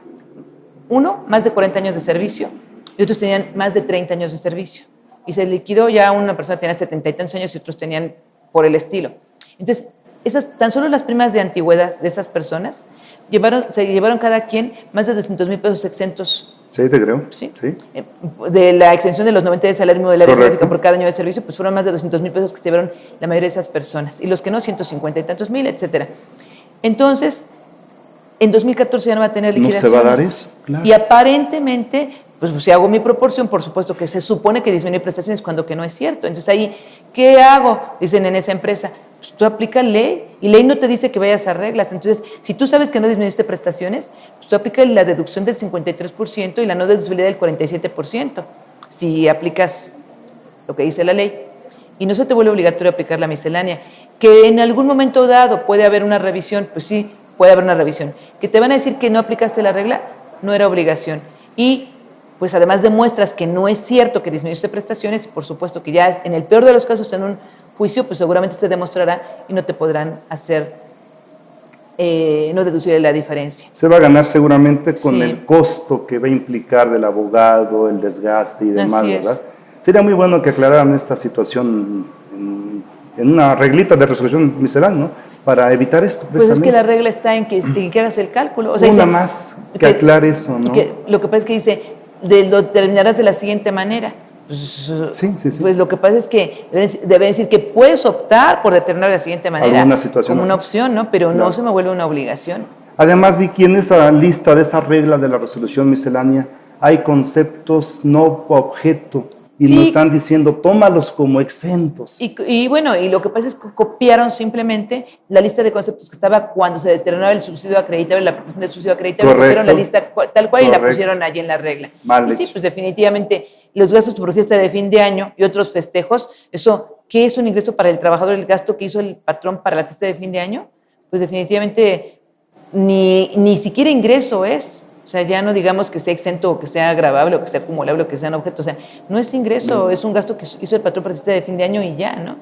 más de 40 años de servicio y otros tenían más de 30 años de servicio. Y se liquidó ya una persona que tenía 70 y tantos años y otros tenían por el estilo. Entonces, tan solo las primas de antigüedad de esas personas se llevaron cada quien más de 200,000 pesos exentos. Sí, te creo. Sí. Sí. De la exención de los 90 de salario mínimo del área Correcto. geográfica por cada año de servicio, pues fueron más de 200,000 pesos que se llevaron la mayoría de esas personas. Y los que no, 150 y tantos mil, etcétera. Entonces, en 2014 ya no va a tener liquidaciones. ¿No se va a dar eso? Claro. Y aparentemente, pues si hago mi proporción, por supuesto que se supone que disminuye prestaciones cuando que no es cierto. Entonces ahí, ¿qué hago? Dicen en esa empresa, pues tú aplicas ley y ley no te dice que vayas a reglas. Entonces, si tú sabes que no disminuiste prestaciones, pues tú aplicas la deducción del 53% y la no deducibilidad del 47%. Si aplicas lo que dice la ley. Y no se te vuelve obligatorio aplicar la miscelánea. Que en algún momento dado puede haber una revisión, pues sí, puede haber una revisión. Que te van a decir que no aplicaste la regla, no era obligación. Y pues además demuestras que no es cierto que disminuiste prestaciones, y por supuesto que ya en el peor de los casos en un juicio, pues seguramente se demostrará y no te podrán hacer, no deducir la diferencia. Se va a ganar seguramente con Sí. el costo que va a implicar del abogado, el desgaste y demás, Así es. ¿verdad? Sería muy bueno que aclararan esta situación en una reglita de resolución miscelánea, ¿no? Para evitar esto. Pues es que la regla está en que hagas el cálculo. O sea, una dice, más que aclare eso, ¿no? Lo que pasa es que dice, lo determinarás de la siguiente manera. Pues, Sí. pues lo que pasa es que debe decir que puedes optar por determinar de la siguiente manera Alguna situación como una así. opción, ¿no? Pero Claro. no se me vuelve una obligación. Además, Vicky, en esa lista de esta regla de la resolución miscelánea hay conceptos no objeto y Sí. nos están diciendo tómalos como exentos. Y bueno, y lo que pasa es que copiaron simplemente la lista de conceptos que estaba cuando se determinaba el subsidio acreditable, la aplicación del subsidio acreditable, Correcto. copiaron la lista tal cual y la Correcto. pusieron allí en la regla. Mal Y sí, hecho. pues definitivamente los gastos por fiesta de fin de año y otros festejos, eso, ¿qué es un ingreso para el trabajador? El gasto que hizo el patrón para la fiesta de fin de año, pues definitivamente ni siquiera ingreso es. O sea, ya no digamos que sea exento o que sea gravable o que sea acumulable o que sean objetos. O sea, no es ingreso, es un gasto que hizo el patrón para la fiesta de fin de año y ya, ¿no?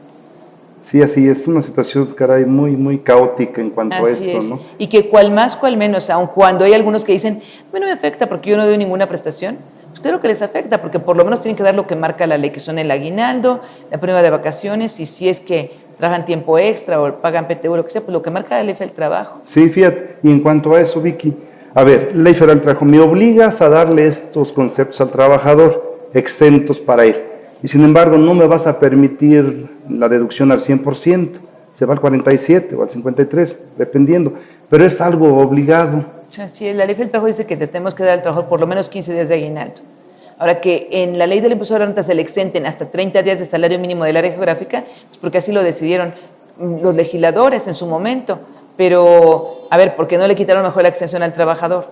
Sí, así es una situación, caray, muy, muy caótica en cuanto a Así esto, es. ¿no? Y que cual más, cual menos, aun cuando hay algunos que dicen, a mí no me afecta porque yo no doy ninguna prestación, pues claro que les afecta, porque por lo menos tienen que dar lo que marca la ley, que son el aguinaldo, la prima de vacaciones, y si es que trabajan tiempo extra o pagan PTU o lo que sea, pues lo que marca la ley fue el trabajo. Sí, fíjate, y en cuanto a eso, Vicky, a ver, Ley Federal del Trabajo, me obligas a darle estos conceptos al trabajador exentos para él, y sin embargo no me vas a permitir la deducción al 100%, se va al 47 o al 53, dependiendo, pero es algo obligado. Así es, la ley del trabajo dice que te tenemos que dar al trabajador por lo menos 15 días de aguinaldo. Ahora que en la ley del impuesto a la renta se le exenten hasta 30 días de salario mínimo del área geográfica, pues porque así lo decidieron los legisladores en su momento. Pero, a ver, ¿por qué no le quitaron mejor la exención al trabajador?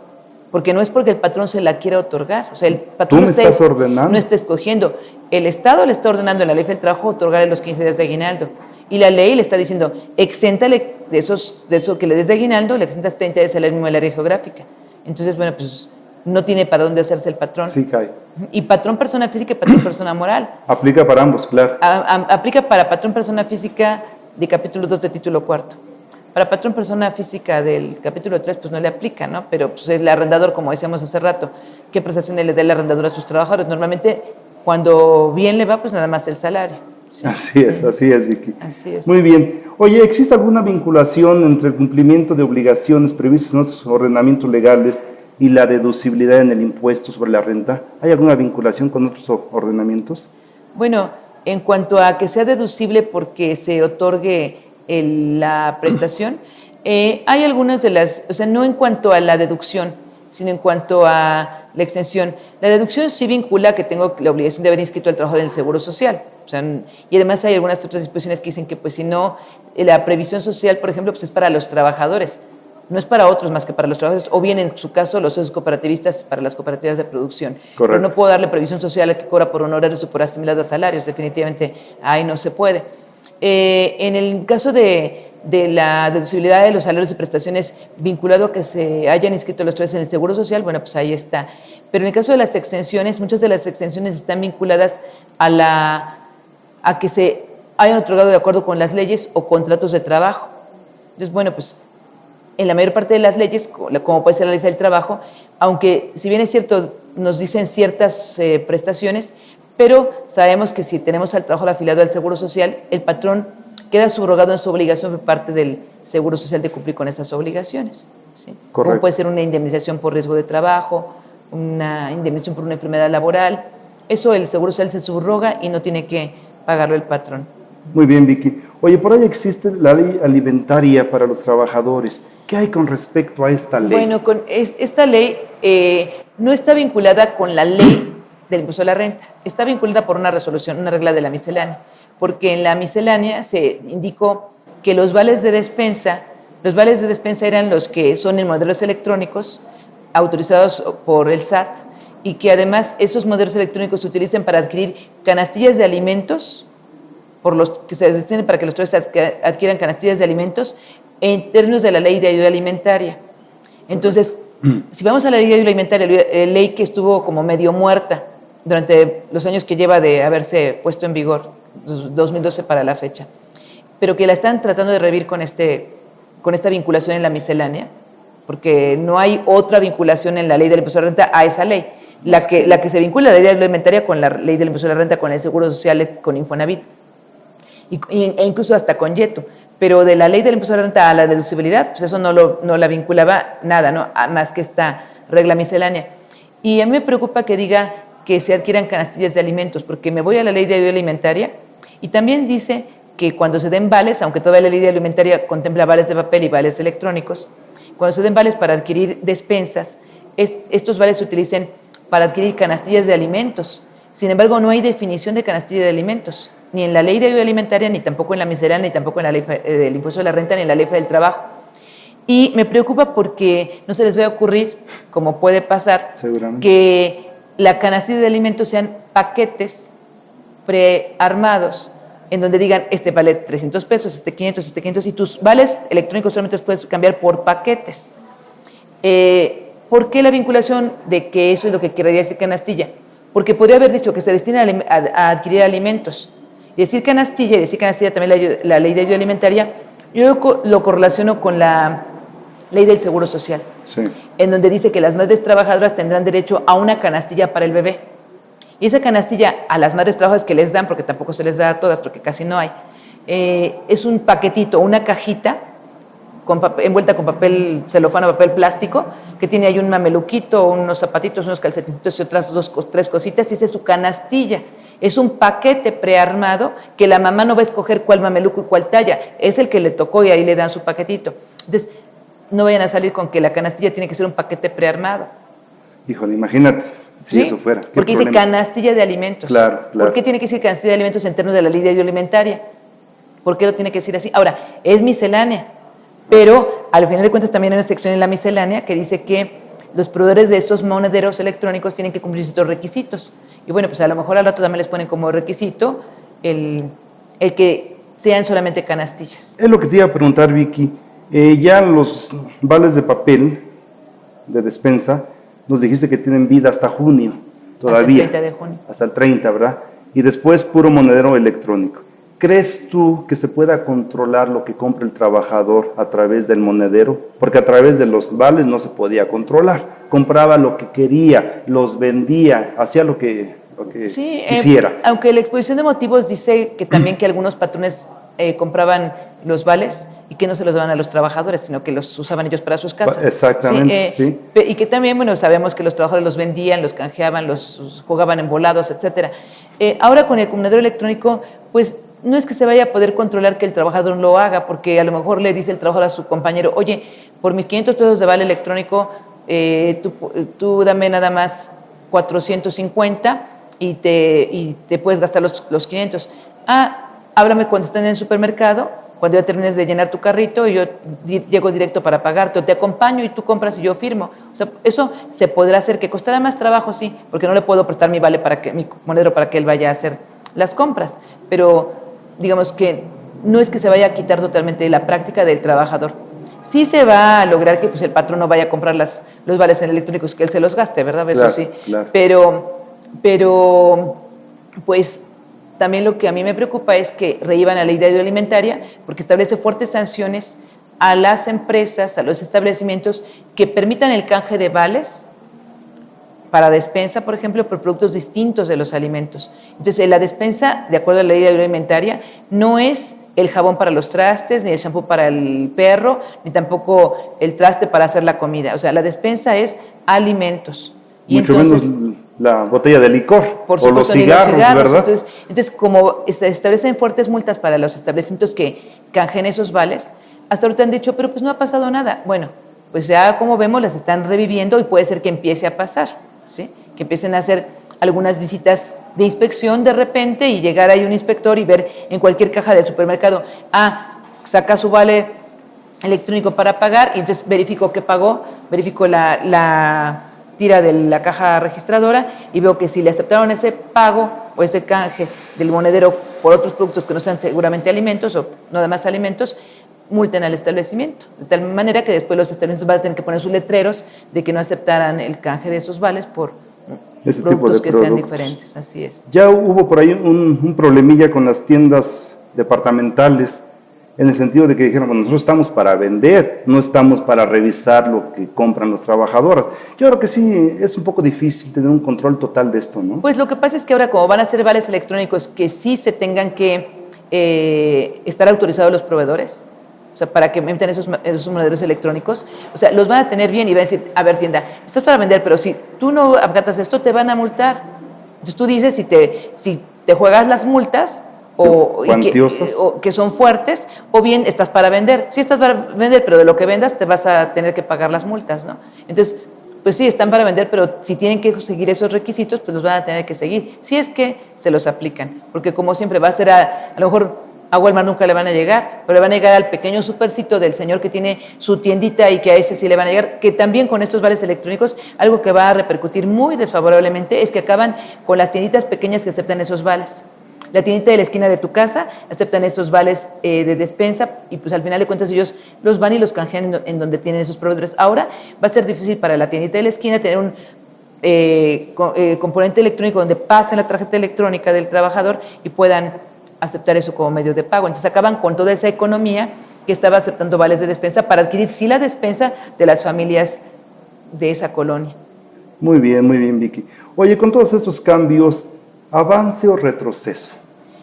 Porque no es porque el patrón se la quiera otorgar. O sea, el patrón Tú me estás ordenando. no está escogiendo. El Estado le está ordenando en la ley del trabajo otorgarle los 15 días de aguinaldo. Y la ley le está diciendo, exéntale de eso que le des de aguinaldo, le exentas 30 días de salario mínimo del área geográfica. Entonces, bueno, pues no tiene para dónde hacerse el patrón. Sí, cae. Y patrón persona física y patrón persona moral. Aplica para ambos, claro. Aplica para patrón persona física de capítulo 2 de título 4. Para patrón persona física del capítulo 3, pues no le aplica, ¿no? Pero pues el arrendador, como decíamos hace rato, ¿qué prestaciones le da el arrendador a sus trabajadores? Normalmente, cuando bien le va, pues nada más el salario. Sí. Así es, Vicky. Así es. Muy bien. Oye, ¿existe alguna vinculación entre el cumplimiento de obligaciones previstas en nuestros ordenamientos legales y la deducibilidad en el impuesto sobre la renta? ¿Hay alguna vinculación con otros ordenamientos? Bueno, en cuanto a que sea deducible porque se otorgue la prestación, hay algunas de las, o sea, no en cuanto a la deducción, sino en cuanto a la exención. La deducción sí vincula que tengo la obligación de haber inscrito al trabajador en el Seguro Social. O sea, y además hay algunas otras disposiciones que dicen que, pues, si no, la previsión social, por ejemplo, pues es para los trabajadores, no es para otros más que para los trabajadores, o bien en su caso los socios cooperativistas para las cooperativas de producción. Correcto. Pero no puedo darle previsión social al que cobra por honorarios o por asimilado a salarios, definitivamente ahí no se puede. En el caso de la deducibilidad de los salarios y prestaciones vinculado a que se hayan inscrito los trabajadores en el Seguro Social, bueno, pues ahí está. Pero en el caso de las exenciones, muchas de las exenciones están vinculadas a que se hayan otorgado de acuerdo con las leyes o contratos de trabajo. Entonces, bueno, pues en la mayor parte de las leyes, como puede ser la ley del trabajo, aunque si bien es cierto, nos dicen ciertas prestaciones, pero sabemos que si tenemos al trabajador afiliado al Seguro Social, el patrón queda subrogado en su obligación por parte del Seguro Social de cumplir con esas obligaciones, ¿sí? Como puede ser una indemnización por riesgo de trabajo, una indemnización por una enfermedad laboral. Eso el Seguro Social se subroga y no tiene que pagarlo el patrón. Muy bien, Vicky. Oye, por ahí existe la ley alimentaria para los trabajadores. ¿Qué hay con respecto a esta ley? Bueno, esta ley no está vinculada con la ley del impuesto a la renta, está vinculada por una resolución, una regla de la miscelánea, porque en la miscelánea se indicó que los vales de despensa eran los que son en modelos electrónicos autorizados por el SAT y que además esos modelos electrónicos se utilizan para adquirir canastillas de alimentos, por los que se destinen para que los trabajadores adquieran canastillas de alimentos en términos de la ley de ayuda alimentaria. Entonces, si vamos a la ley de ayuda alimentaria, ley que estuvo como medio muerta durante los años que lleva de haberse puesto en vigor, 2012 para la fecha, pero que la están tratando de revivir con esta vinculación en la miscelánea, porque no hay otra vinculación en la ley del impuesto a la renta a esa ley. La que se vincula a la ley de ayuda alimentaria con la ley del impuesto a la renta, con el Seguro Social, con Infonavit, e incluso hasta con Yeto. Pero de la ley del impuesto a la renta a la deducibilidad, pues eso no la vinculaba nada, ¿no? Más que esta regla miscelánea. Y a mí me preocupa que diga que se adquieran canastillas de alimentos, porque me voy a la ley de ayuda alimentaria y también dice que cuando se den vales, aunque todavía la ley de alimentaria contempla vales de papel y vales electrónicos, cuando se den vales para adquirir despensas, estos vales se utilicen para adquirir canastillas de alimentos. Sin embargo, no hay definición de canastilla de alimentos, ni en la ley de ayuda alimentaria, ni tampoco en la miscelánea, ni tampoco en la ley del impuesto a la renta, ni en la ley del trabajo. Y me preocupa porque no se les va a ocurrir, como puede pasar, que la canastilla de alimentos sean paquetes prearmados, en donde digan, este vale 300 pesos, este 500, y tus vales electrónicos solamente los puedes cambiar por paquetes. ¿Por qué la vinculación de que eso es lo que querría decir canastilla? Porque podría haber dicho que se destina a adquirir alimentos. Y decir canastilla también la ley de ayuda alimentaria, yo lo correlaciono con la ley del Seguro Social, sí, en donde dice que las madres trabajadoras tendrán derecho a una canastilla para el bebé. Y esa canastilla a las madres trabajadoras que les dan, porque tampoco se les da a todas, porque casi no hay, es un paquetito, una cajita envuelta con papel celofán o papel plástico, que tiene ahí un mameluquito, unos zapatitos, unos calcetitos y otras 2 o 3 cositas, y esa es su canastilla. Es un paquete prearmado que la mamá no va a escoger cuál mameluco y cuál talla, es el que le tocó y ahí le dan su paquetito. Entonces, no vayan a salir con que la canastilla tiene que ser un paquete prearmado. Híjole, imagínate si eso fuera. Porque dice canastilla de alimentos. Claro. ¿Por qué tiene que decir canastilla de alimentos en términos de la ley de ayuda alimentaria? ¿Por qué lo tiene que decir así? Ahora, es miscelánea, pero al final de cuentas también hay una sección en la miscelánea que dice que los proveedores de estos monederos electrónicos tienen que cumplir ciertos requisitos. Y bueno, pues a lo mejor al rato también les ponen como requisito el que sean solamente canastillas. Es lo que te iba a preguntar, Vicky. Ya los vales de papel de despensa, nos dijiste que tienen vida hasta junio, todavía. Hasta el 30 de junio. Hasta el 30, ¿verdad? Y después puro monedero electrónico. ¿Crees tú que se pueda controlar lo que compra el trabajador a través del monedero? Porque a través de los vales no se podía controlar. Compraba lo que quería, los vendía, hacía lo que quisiera. Aunque la exposición de motivos dice que también que algunos patrones compraban los vales, y que no se los daban a los trabajadores, sino que los usaban ellos para sus casas. Exactamente, sí. Y que también, bueno, sabemos que los trabajadores los vendían, los canjeaban, los jugaban en volados, etcétera. Ahora con el acumulador electrónico, pues no es que se vaya a poder controlar que el trabajador lo haga, porque a lo mejor le dice el trabajador a su compañero, oye, por mis 500 pesos de vale electrónico, tú dame nada más 450 y te puedes gastar los 500. Háblame cuando estén en el supermercado, cuando ya termines de llenar tu carrito y yo llego directo para pagarte, o te acompaño y tú compras y yo firmo. O sea, eso se podrá hacer, que costará más trabajo, sí, porque no le puedo prestar mi monedero para que él vaya a hacer las compras, pero digamos que no es que se vaya a quitar totalmente la práctica del trabajador. Sí se va a lograr que pues, el patrón no vaya a comprar los vales electrónicos, que él se los gaste, ¿verdad? Eso claro, sí. Claro. Pero, pues, también lo que a mí me preocupa es que reíban la ley de ayuda alimentaria porque establece fuertes sanciones a las empresas, a los establecimientos que permitan el canje de vales para despensa, por ejemplo, por productos distintos de los alimentos. Entonces, la despensa, de acuerdo a la ley de ayuda alimentaria, no es el jabón para los trastes, ni el shampoo para el perro, ni tampoco el traste para hacer la comida. O sea, la despensa es alimentos. Y mucho entonces, menos la botella de licor por o los cigarros, ¿verdad? Entonces, como se establecen fuertes multas para los establecimientos que canjeen esos vales, hasta ahorita han dicho, pero pues no ha pasado nada. Bueno, pues ya como vemos las están reviviendo y puede ser que empiece a pasar, ¿sí? Que empiecen a hacer algunas visitas de inspección de repente y llegar ahí un inspector y ver en cualquier caja del supermercado, saca su vale electrónico para pagar y entonces verifico qué pagó, verifico la tira de la caja registradora y veo que si le aceptaron ese pago o ese canje del monedero por otros productos que no sean seguramente alimentos o no además alimentos, multen al establecimiento, de tal manera que después los establecimientos van a tener que poner sus letreros de que no aceptaran el canje de esos vales por ese productos tipo de que sean productos diferentes, así es. Ya hubo por ahí un problemilla con las tiendas departamentales, en el sentido de que dijeron, bueno, nosotros estamos para vender, no estamos para revisar lo que compran las trabajadoras. Yo creo que sí, es un poco difícil tener un control total de esto, ¿no? Pues lo que pasa es que ahora como van a ser vales electrónicos que sí se tengan que estar autorizados los proveedores, o sea, para que metan esos monederos electrónicos, o sea, los van a tener bien y van a decir, a ver, tienda, estás para vender, pero si tú no acatas esto, te van a multar. Entonces tú dices si te juegas las multas o que son fuertes, o bien estás para vender. Sí estás para vender, pero de lo que vendas te vas a tener que pagar las multas, ¿no? Entonces, pues sí, están para vender, pero si tienen que seguir esos requisitos, pues los van a tener que seguir, si es que se los aplican. Porque como siempre va a ser, a lo mejor a Walmart nunca le van a llegar, pero le van a llegar al pequeño supercito del señor que tiene su tiendita y que a ese sí le van a llegar, que también con estos vales electrónicos, algo que va a repercutir muy desfavorablemente es que acaban con las tienditas pequeñas que aceptan esos vales. La tiendita de la esquina de tu casa aceptan esos vales de despensa y pues al final de cuentas ellos los van y los canjean en donde tienen esos proveedores. Ahora va a ser difícil para la tiendita de la esquina tener un componente electrónico donde pasen la tarjeta electrónica del trabajador y puedan aceptar eso como medio de pago. Entonces acaban con toda esa economía que estaba aceptando vales de despensa para adquirir sí la despensa de las familias de esa colonia. Muy bien, Vicky. Oye, con todos estos cambios, ¿avance o retroceso?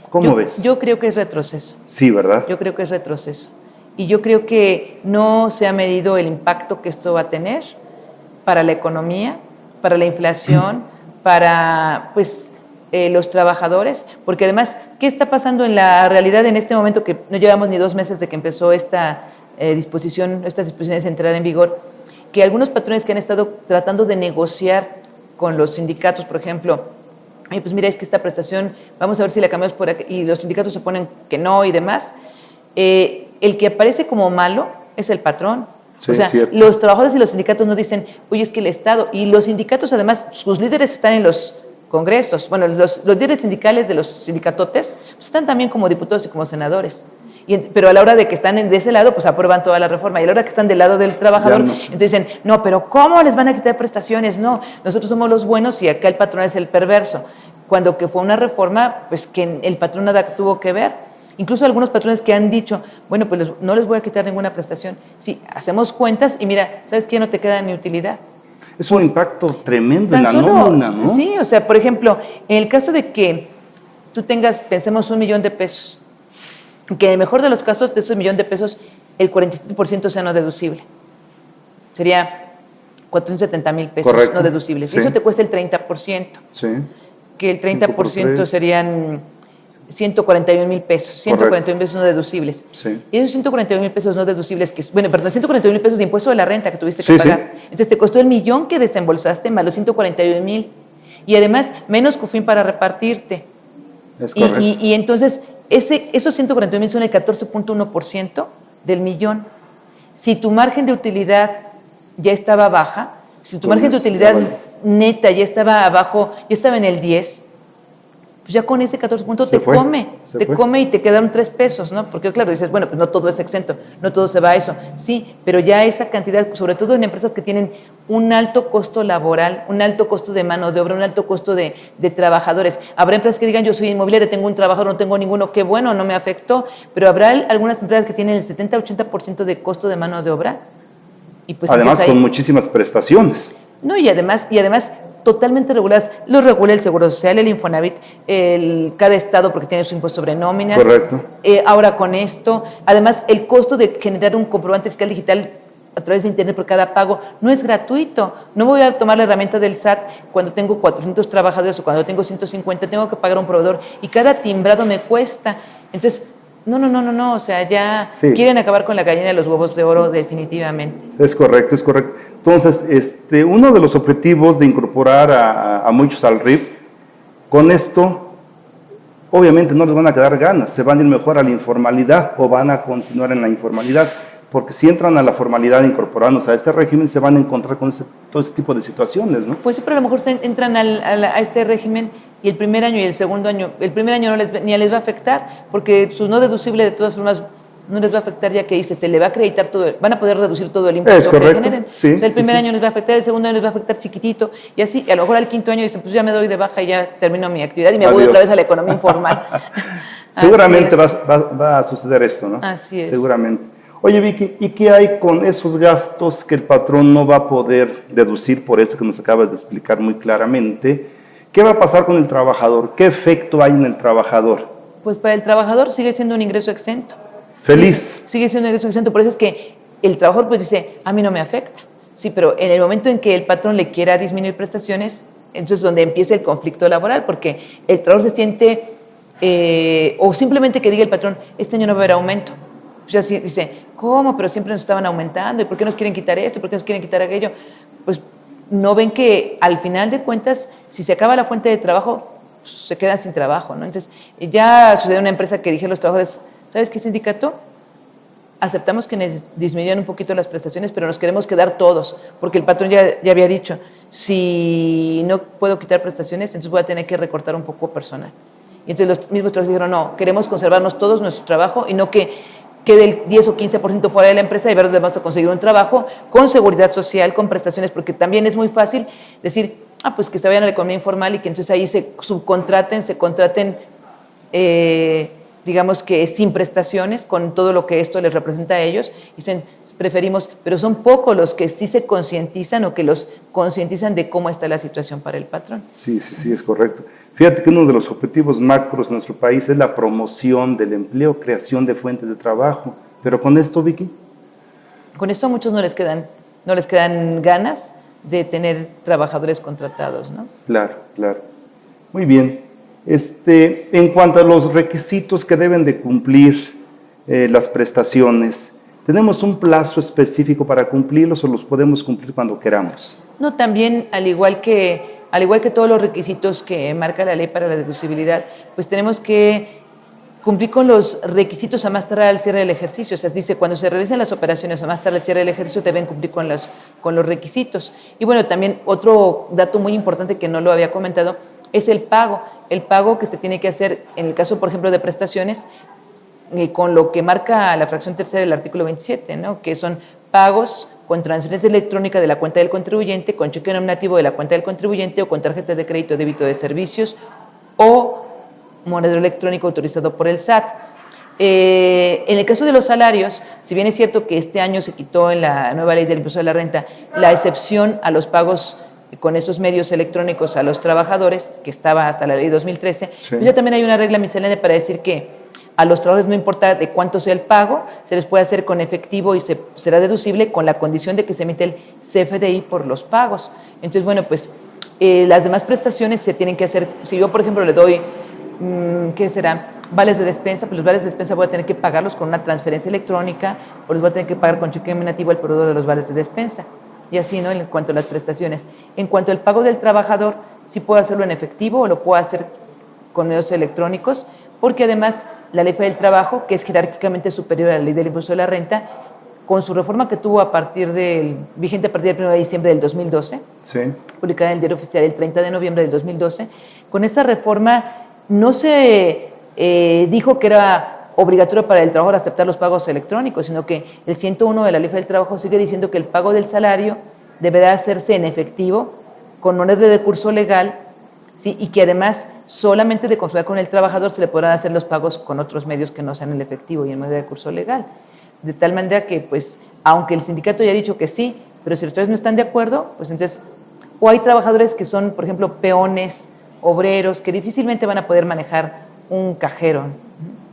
¿Cómo ves? Yo creo que es retroceso. Sí, ¿verdad? Yo creo que es retroceso. Y yo creo que no se ha medido el impacto que esto va a tener para la economía, para la inflación, para pues los trabajadores, porque además, ¿qué está pasando en la realidad en este momento que no llevamos ni 2 meses de que empezó estas disposiciones a entrar en vigor? Que algunos patrones que han estado tratando de negociar con los sindicatos, por ejemplo, pues mira, es que esta prestación, vamos a ver si la cambiamos por aquí, y los sindicatos se ponen que no y demás, el que aparece como malo es el patrón. Sí, o sea, los trabajadores y los sindicatos no dicen, oye, es que el Estado, y los sindicatos además, sus líderes están en los congresos, bueno, los líderes sindicales de los sindicatotes pues están también como diputados y como senadores. Pero a la hora de que están de ese lado, pues aprueban toda la reforma. Y a la hora que están del lado del trabajador, entonces dicen, no, pero ¿cómo les van a quitar prestaciones? No, nosotros somos los buenos y acá el patrón es el perverso. Cuando que fue una reforma, pues que el patrón nada tuvo que ver. Incluso algunos patrones que han dicho, bueno, pues no les voy a quitar ninguna prestación. Sí, hacemos cuentas y mira, ¿sabes qué? No te queda ni utilidad. Es un impacto tremendo en la nómina, ¿no? Sí, o sea, por ejemplo, en el caso de que tú tengas, pensemos, $1,000,000 pesos, que en el mejor de los casos de esos $1,000,000 el 47% sea no deducible. Sería 470,000 pesos Correcto. no deducibles. Sí. Y eso te cuesta el 30%, Sí. que el 30% 5 por 3. serían 141,000 pesos. 141,000 pesos no deducibles. Sí. Y esos 141,000 pesos no deducibles, 141,000 pesos de impuesto de la renta que tuviste que Sí, pagar. sí. Entonces te costó el 1,000,000 que desembolsaste más los 141,000. Y además, menos CUFIN para repartirte. Es correcto. Y entonces, esos 141,000 son el 14.1% del 1,000,000. Si tu margen de utilidad ya estaba baja, si tu margen de utilidad neta ya estaba abajo, ya estaba en el 10, pues ya con ese 14 Se te fue, come, se te fue. come y te quedaron 3 pesos, ¿no? Porque claro, dices, bueno, pues no todo es exento, no todo se va a eso. Sí, pero ya esa cantidad, sobre todo en empresas que tienen un alto costo laboral, un alto costo de mano de obra, un alto costo de trabajadores. Habrá empresas que digan, yo soy inmobiliaria, tengo un trabajador, no tengo ninguno, qué bueno, no me afectó, pero habrá algunas empresas que tienen el 70-80% de costo de mano de obra. Y pues Además, entonces ahí, con muchísimas prestaciones. no, y además totalmente reguladas. Los regula el Seguro Social, el Infonavit, cada estado porque tiene su impuesto sobre nóminas. Correcto. Ahora con esto, además el costo de generar un comprobante fiscal digital a través de internet por cada pago no es gratuito. No voy a tomar la herramienta del SAT cuando tengo 400 trabajadores o cuando tengo 150, tengo que pagar a un proveedor y cada timbrado me cuesta. Entonces, no, o sea, ya Sí. quieren acabar con la gallina de los huevos de oro definitivamente. Es correcto, es correcto. Entonces, uno de los objetivos de incorporar a muchos al RIF, con esto, obviamente no les van a quedar ganas, se van a ir mejor a la informalidad o van a continuar en la informalidad, porque si entran a la formalidad incorporándose a este régimen, se van a encontrar con todo ese tipo de situaciones, ¿no? Pues sí, pero a lo mejor entran a este régimen y el primer año y el segundo año, el primer año ni les va a afectar, porque su no deducible de todas formas no les va a afectar, ya que dice, se le va a acreditar todo, van a poder reducir todo el impuesto que generen. Sí, o sea, el primer sí. año les va a afectar, el segundo año les va a afectar chiquitito, y así, a lo mejor al quinto año dicen, pues ya me doy de baja y ya termino mi actividad y me voy Adiós. otra vez a la economía informal. Seguramente Así es. va a suceder esto, ¿no? Así es. Seguramente. Oye, Vicky, ¿y qué hay con esos gastos que el patrón no va a poder deducir por esto que nos acabas de explicar muy claramente? ¿Qué va a pasar con el trabajador? ¿Qué efecto hay en el trabajador? Pues para el trabajador sigue siendo un ingreso exento. Feliz. Sigue siendo un ingreso exento, por eso es que el trabajador pues dice, a mí no me afecta. Sí, pero en el momento en que el patrón le quiera disminuir prestaciones, entonces es donde empieza el conflicto laboral, porque el trabajador se siente, o simplemente que diga el patrón, este año no va a haber aumento. Pues ya dice, ¿cómo? Pero siempre nos estaban aumentando, ¿y por qué nos quieren quitar esto? ¿Por qué nos quieren quitar aquello? Pues no ven que al final de cuentas, si se acaba la fuente de trabajo, pues, se quedan sin trabajo, ¿no? Entonces, ya sucedió en una empresa que dije a los trabajadores, ¿sabes qué, sindicato? Aceptamos que disminuyan un poquito las prestaciones, pero nos queremos quedar todos, porque el patrón ya había dicho, si no puedo quitar prestaciones, entonces voy a tener que recortar un poco personal. Y entonces los mismos trabajadores dijeron, no, queremos conservarnos todos nuestro trabajo y no que quede el 10 o 15% fuera de la empresa y ver dónde vamos a conseguir un trabajo con seguridad social, con prestaciones, porque también es muy fácil decir, pues que se vayan a la economía informal y que entonces ahí se contraten, digamos que sin prestaciones, con todo lo que esto les representa a ellos, y preferimos, pero son pocos los que sí se concientizan o que los concientizan de cómo está la situación para el patrón. Sí, es correcto. Fíjate que uno de los objetivos macros en nuestro país es la promoción del empleo, creación de fuentes de trabajo. Pero con esto, Vicky. Con esto a muchos no les quedan ganas de tener trabajadores contratados, ¿no? Claro. Muy bien. En cuanto a los requisitos que deben de cumplir las prestaciones, ¿tenemos un plazo específico para cumplirlos o los podemos cumplir cuando queramos? No, también, al igual que todos los requisitos que marca la ley para la deducibilidad, pues tenemos que cumplir con los requisitos a más tardar al cierre del ejercicio. O sea, dice, cuando se realizan las operaciones a más tardar al cierre del ejercicio, deben cumplir con los requisitos. Y bueno, también otro dato muy importante que no lo había comentado es el pago. El pago que se tiene que hacer, en el caso, por ejemplo, de prestaciones, con lo que marca la fracción tercera del artículo 27, ¿no? Que son pagos con transferencia electrónica de la cuenta del contribuyente, con cheque nominativo de la cuenta del contribuyente o con tarjeta de crédito o débito de servicios o monedero electrónico autorizado por el SAT. En el caso de los salarios, si bien es cierto que este año se quitó en la nueva ley del impuesto de la renta la excepción a los pagos con esos medios electrónicos a los trabajadores, que estaba hasta la ley 2013, Sí. pues ya también hay una regla miscelánea para decir que a los trabajadores no importa de cuánto sea el pago, se les puede hacer con efectivo y será deducible con la condición de que se emite el CFDI por los pagos. Entonces, bueno, pues las demás prestaciones se tienen que hacer. Si yo, por ejemplo, le doy, ¿qué será? Vales de despensa, pues los vales de despensa voy a tener que pagarlos con una transferencia electrónica o los voy a tener que pagar con cheque nominativo al proveedor de los vales de despensa. Y así, ¿no? En cuanto a las prestaciones. En cuanto al pago del trabajador, sí puedo hacerlo en efectivo o lo puedo hacer con medios electrónicos, porque además la Ley Federal del Trabajo, que es jerárquicamente superior a la Ley del Impuesto de la Renta, con su reforma que tuvo vigente a partir del 1 de diciembre del 2012, Sí. publicada en el Diario Oficial el 30 de noviembre del 2012, con esa reforma no se dijo que era obligatorio para el trabajador aceptar los pagos electrónicos, sino que el 101 de la Ley Federal del Trabajo sigue diciendo que el pago del salario deberá hacerse en efectivo, con moneda de curso legal, ¿sí? Y que además solamente de consultar con el trabajador se le podrán hacer los pagos con otros medios que no sean el efectivo y en moneda de curso legal. De tal manera que, pues, aunque el sindicato ya ha dicho que sí, pero si los trabajadores no están de acuerdo, pues entonces, o hay trabajadores que son, por ejemplo, peones, obreros, que difícilmente van a poder manejar un cajero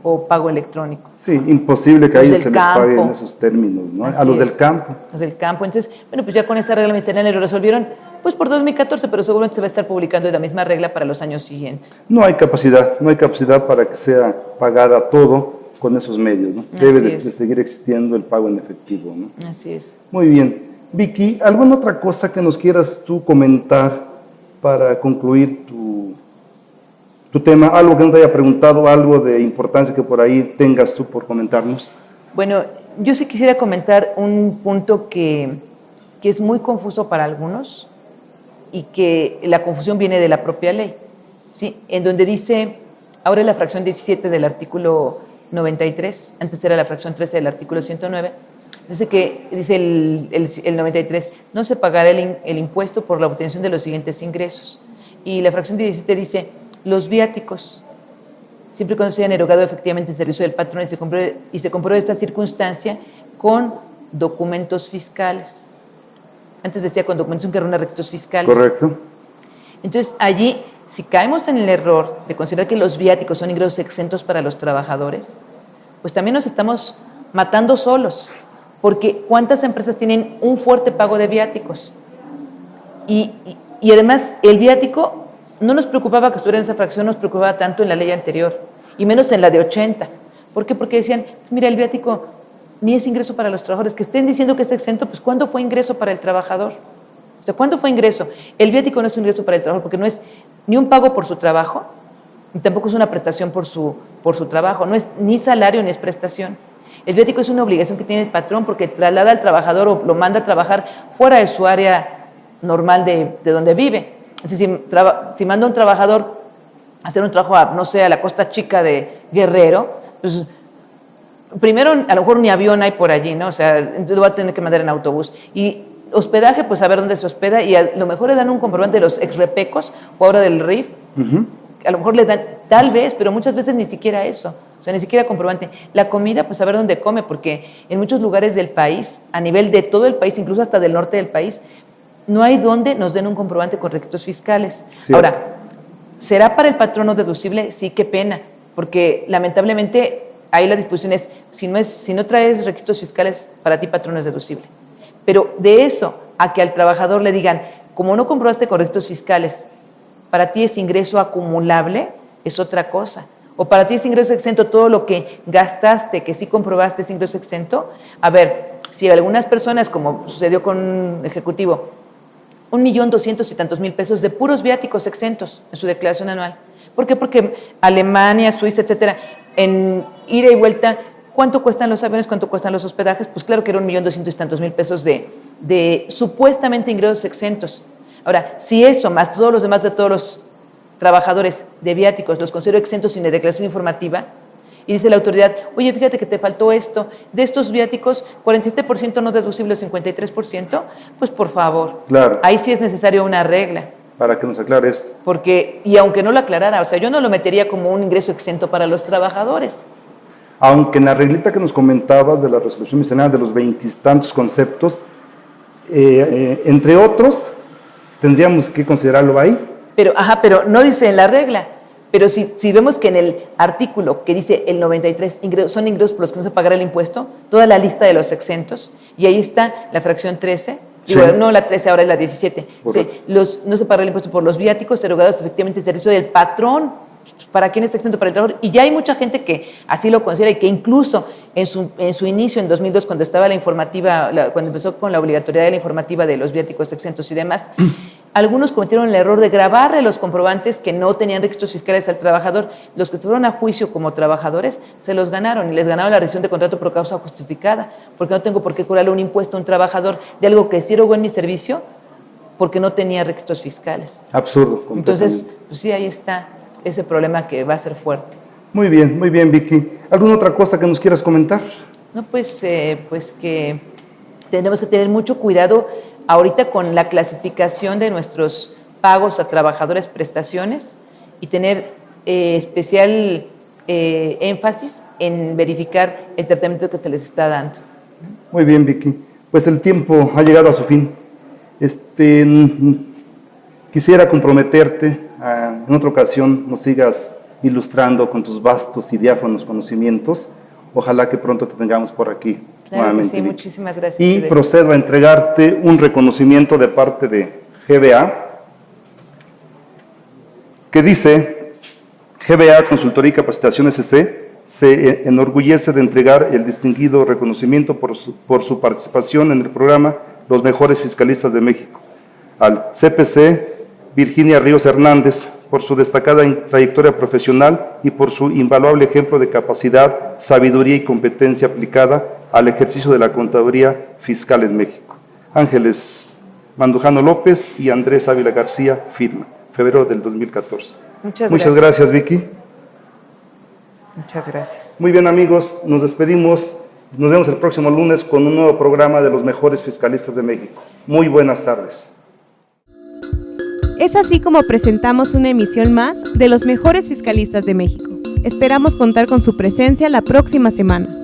o pago electrónico. Sí, imposible que a ellos se les pague en esos términos, ¿no? Así A los es. del campo. Los del campo. Entonces, bueno, pues ya con esa regla ministerial lo resolvieron, pues por 2014, pero seguramente se va a estar publicando la misma regla para los años siguientes. No hay capacidad para que sea pagada todo con esos medios, ¿no? Debe de seguir existiendo el pago en efectivo, ¿no? Así es. Muy bien. Vicky, ¿alguna otra cosa que nos quieras tú comentar para concluir tu tema? Algo que no te haya preguntado, algo de importancia que por ahí tengas tú por comentarnos. Bueno, yo sí quisiera comentar un punto que es muy confuso para algunos y que la confusión viene de la propia ley, ¿sí? En donde dice, ahora es la fracción 17 del artículo 93, antes era la fracción 13 del artículo 109, dice el 93, no se pagará el impuesto por la obtención de los siguientes ingresos. Y la fracción 17 dice, los viáticos, siempre y cuando se hayan erogado efectivamente en servicio del patrón y se compruebe esta circunstancia con documentos fiscales. Antes decía con documentos que reúnan requisitos fiscales. Correcto. Entonces, allí, si caemos en el error de considerar que los viáticos son ingresos exentos para los trabajadores, pues también nos estamos matando solos, porque ¿cuántas empresas tienen un fuerte pago de viáticos? Y además, el viático no nos preocupaba que estuviera en esa fracción, nos preocupaba tanto en la ley anterior, y menos en la de 80. ¿Por qué? Porque decían, mira, el viático ni es ingreso para los trabajadores, que estén diciendo que es exento, pues ¿cuándo fue ingreso para el trabajador? O sea, ¿cuándo fue ingreso? El viático no es un ingreso para el trabajador porque no es ni un pago por su trabajo, ni tampoco es una prestación por su trabajo, no es ni salario ni es prestación. El viático es una obligación que tiene el patrón porque traslada al trabajador o lo manda a trabajar fuera de su área normal de donde vive. Entonces, si manda a un trabajador a hacer un trabajo, no sé, a la Costa Chica de Guerrero, pues primero a lo mejor ni avión hay por allí, ¿no? O sea, entonces lo va a tener que mandar en autobús. Y hospedaje, pues a ver dónde se hospeda y a lo mejor le dan un comprobante de los exrepecos o ahora del RIF. A lo mejor le dan, tal vez, pero muchas veces ni siquiera eso. O sea, ni siquiera comprobante. La comida, pues a ver dónde come, porque en muchos lugares del país, a nivel de todo el país, incluso hasta del norte del país, no hay donde nos den un comprobante con requisitos fiscales. Cierto. Ahora, ¿será para el patrono deducible? Sí, qué pena, porque lamentablemente ahí la disposición es, si no traes requisitos fiscales, para ti patrono es deducible. Pero de eso a que al trabajador le digan, como no comprobaste con requisitos fiscales, para ti es ingreso acumulable, es otra cosa. O para ti es ingreso exento, todo lo que gastaste, que sí comprobaste es ingreso exento. A ver, si algunas personas, como sucedió con un ejecutivo, 1.200.000 y tantos mil pesos de puros viáticos exentos en su declaración anual. ¿Por qué? Porque Alemania, Suiza, etcétera, en ida y vuelta, ¿cuánto cuestan los aviones? ¿Cuánto cuestan los hospedajes? Pues claro que era 1.200.000 y tantos mil pesos de supuestamente ingresos exentos. Ahora, si eso, más todos los demás de todos los trabajadores de viáticos, los considero exentos sin declaración informativa, y dice la autoridad, oye, fíjate que te faltó esto, de estos viáticos, 47% no deducible, 53%, pues por favor, claro. Ahí sí es necesario una regla. Para que nos aclare esto. Porque, y aunque no lo aclarara, o sea, yo no lo metería como un ingreso exento para los trabajadores. Aunque en la reglita que nos comentabas de la resolución miscelánea de los 20 y tantos conceptos, entre otros, tendríamos que considerarlo ahí. Pero no dice en la regla. Pero si vemos que en el artículo que dice el 93 son ingresos por los que no se pagará el impuesto, toda la lista de los exentos, y ahí está la fracción 13, digo, no la 13, ahora es la 17, no se pagará el impuesto por los viáticos erogados efectivamente en servicio del patrón. ¿Para quién está exento? Para el trabajador. Y ya hay mucha gente que así lo considera y que incluso en su inicio, en 2002, cuando estaba la informativa, cuando empezó con la obligatoriedad de la informativa de los viáticos exentos y demás, algunos cometieron el error de grabarle los comprobantes que no tenían registros fiscales al trabajador. Los que se fueron a juicio como trabajadores se los ganaron y les ganaron la rescisión de contrato por causa justificada, porque no tengo por qué cobrarle un impuesto a un trabajador de algo que sí erogó en mi servicio porque no tenía registros fiscales. Absurdo. Entonces, pues sí, ahí está ese problema que va a ser fuerte. Muy bien, Vicky. ¿Alguna otra cosa que nos quieras comentar? No, pues que tenemos que tener mucho cuidado ahorita con la clasificación de nuestros pagos a trabajadores, prestaciones, y tener especial énfasis en verificar el tratamiento que se les está dando. Muy bien, Vicky. Pues el tiempo ha llegado a su fin. Quisiera comprometerte en otra ocasión nos sigas ilustrando con tus vastos y diáfanos conocimientos. Ojalá que pronto te tengamos por aquí. Claro nuevamente. Que sí, muchísimas gracias. Y procedo a entregarte un reconocimiento de parte de GBA, que dice: GBA Consultoría y Capacitación SC se enorgullece de entregar el distinguido reconocimiento por su participación en el programa Los Mejores Fiscalistas de México al CPC Virginia Ríos Hernández por su destacada trayectoria profesional y por su invaluable ejemplo de capacidad, sabiduría y competencia aplicada al ejercicio de la contaduría fiscal en México. Ángeles Mandujano López y Andrés Ávila García firma, febrero del 2014. Muchas gracias, Vicky. Muchas gracias. Muy bien, amigos, nos despedimos. Nos vemos el próximo lunes con un nuevo programa de Los Mejores Fiscalistas de México. Muy buenas tardes. Es así como presentamos una emisión más de Los Mejores Fiscalistas de México. Esperamos contar con su presencia la próxima semana.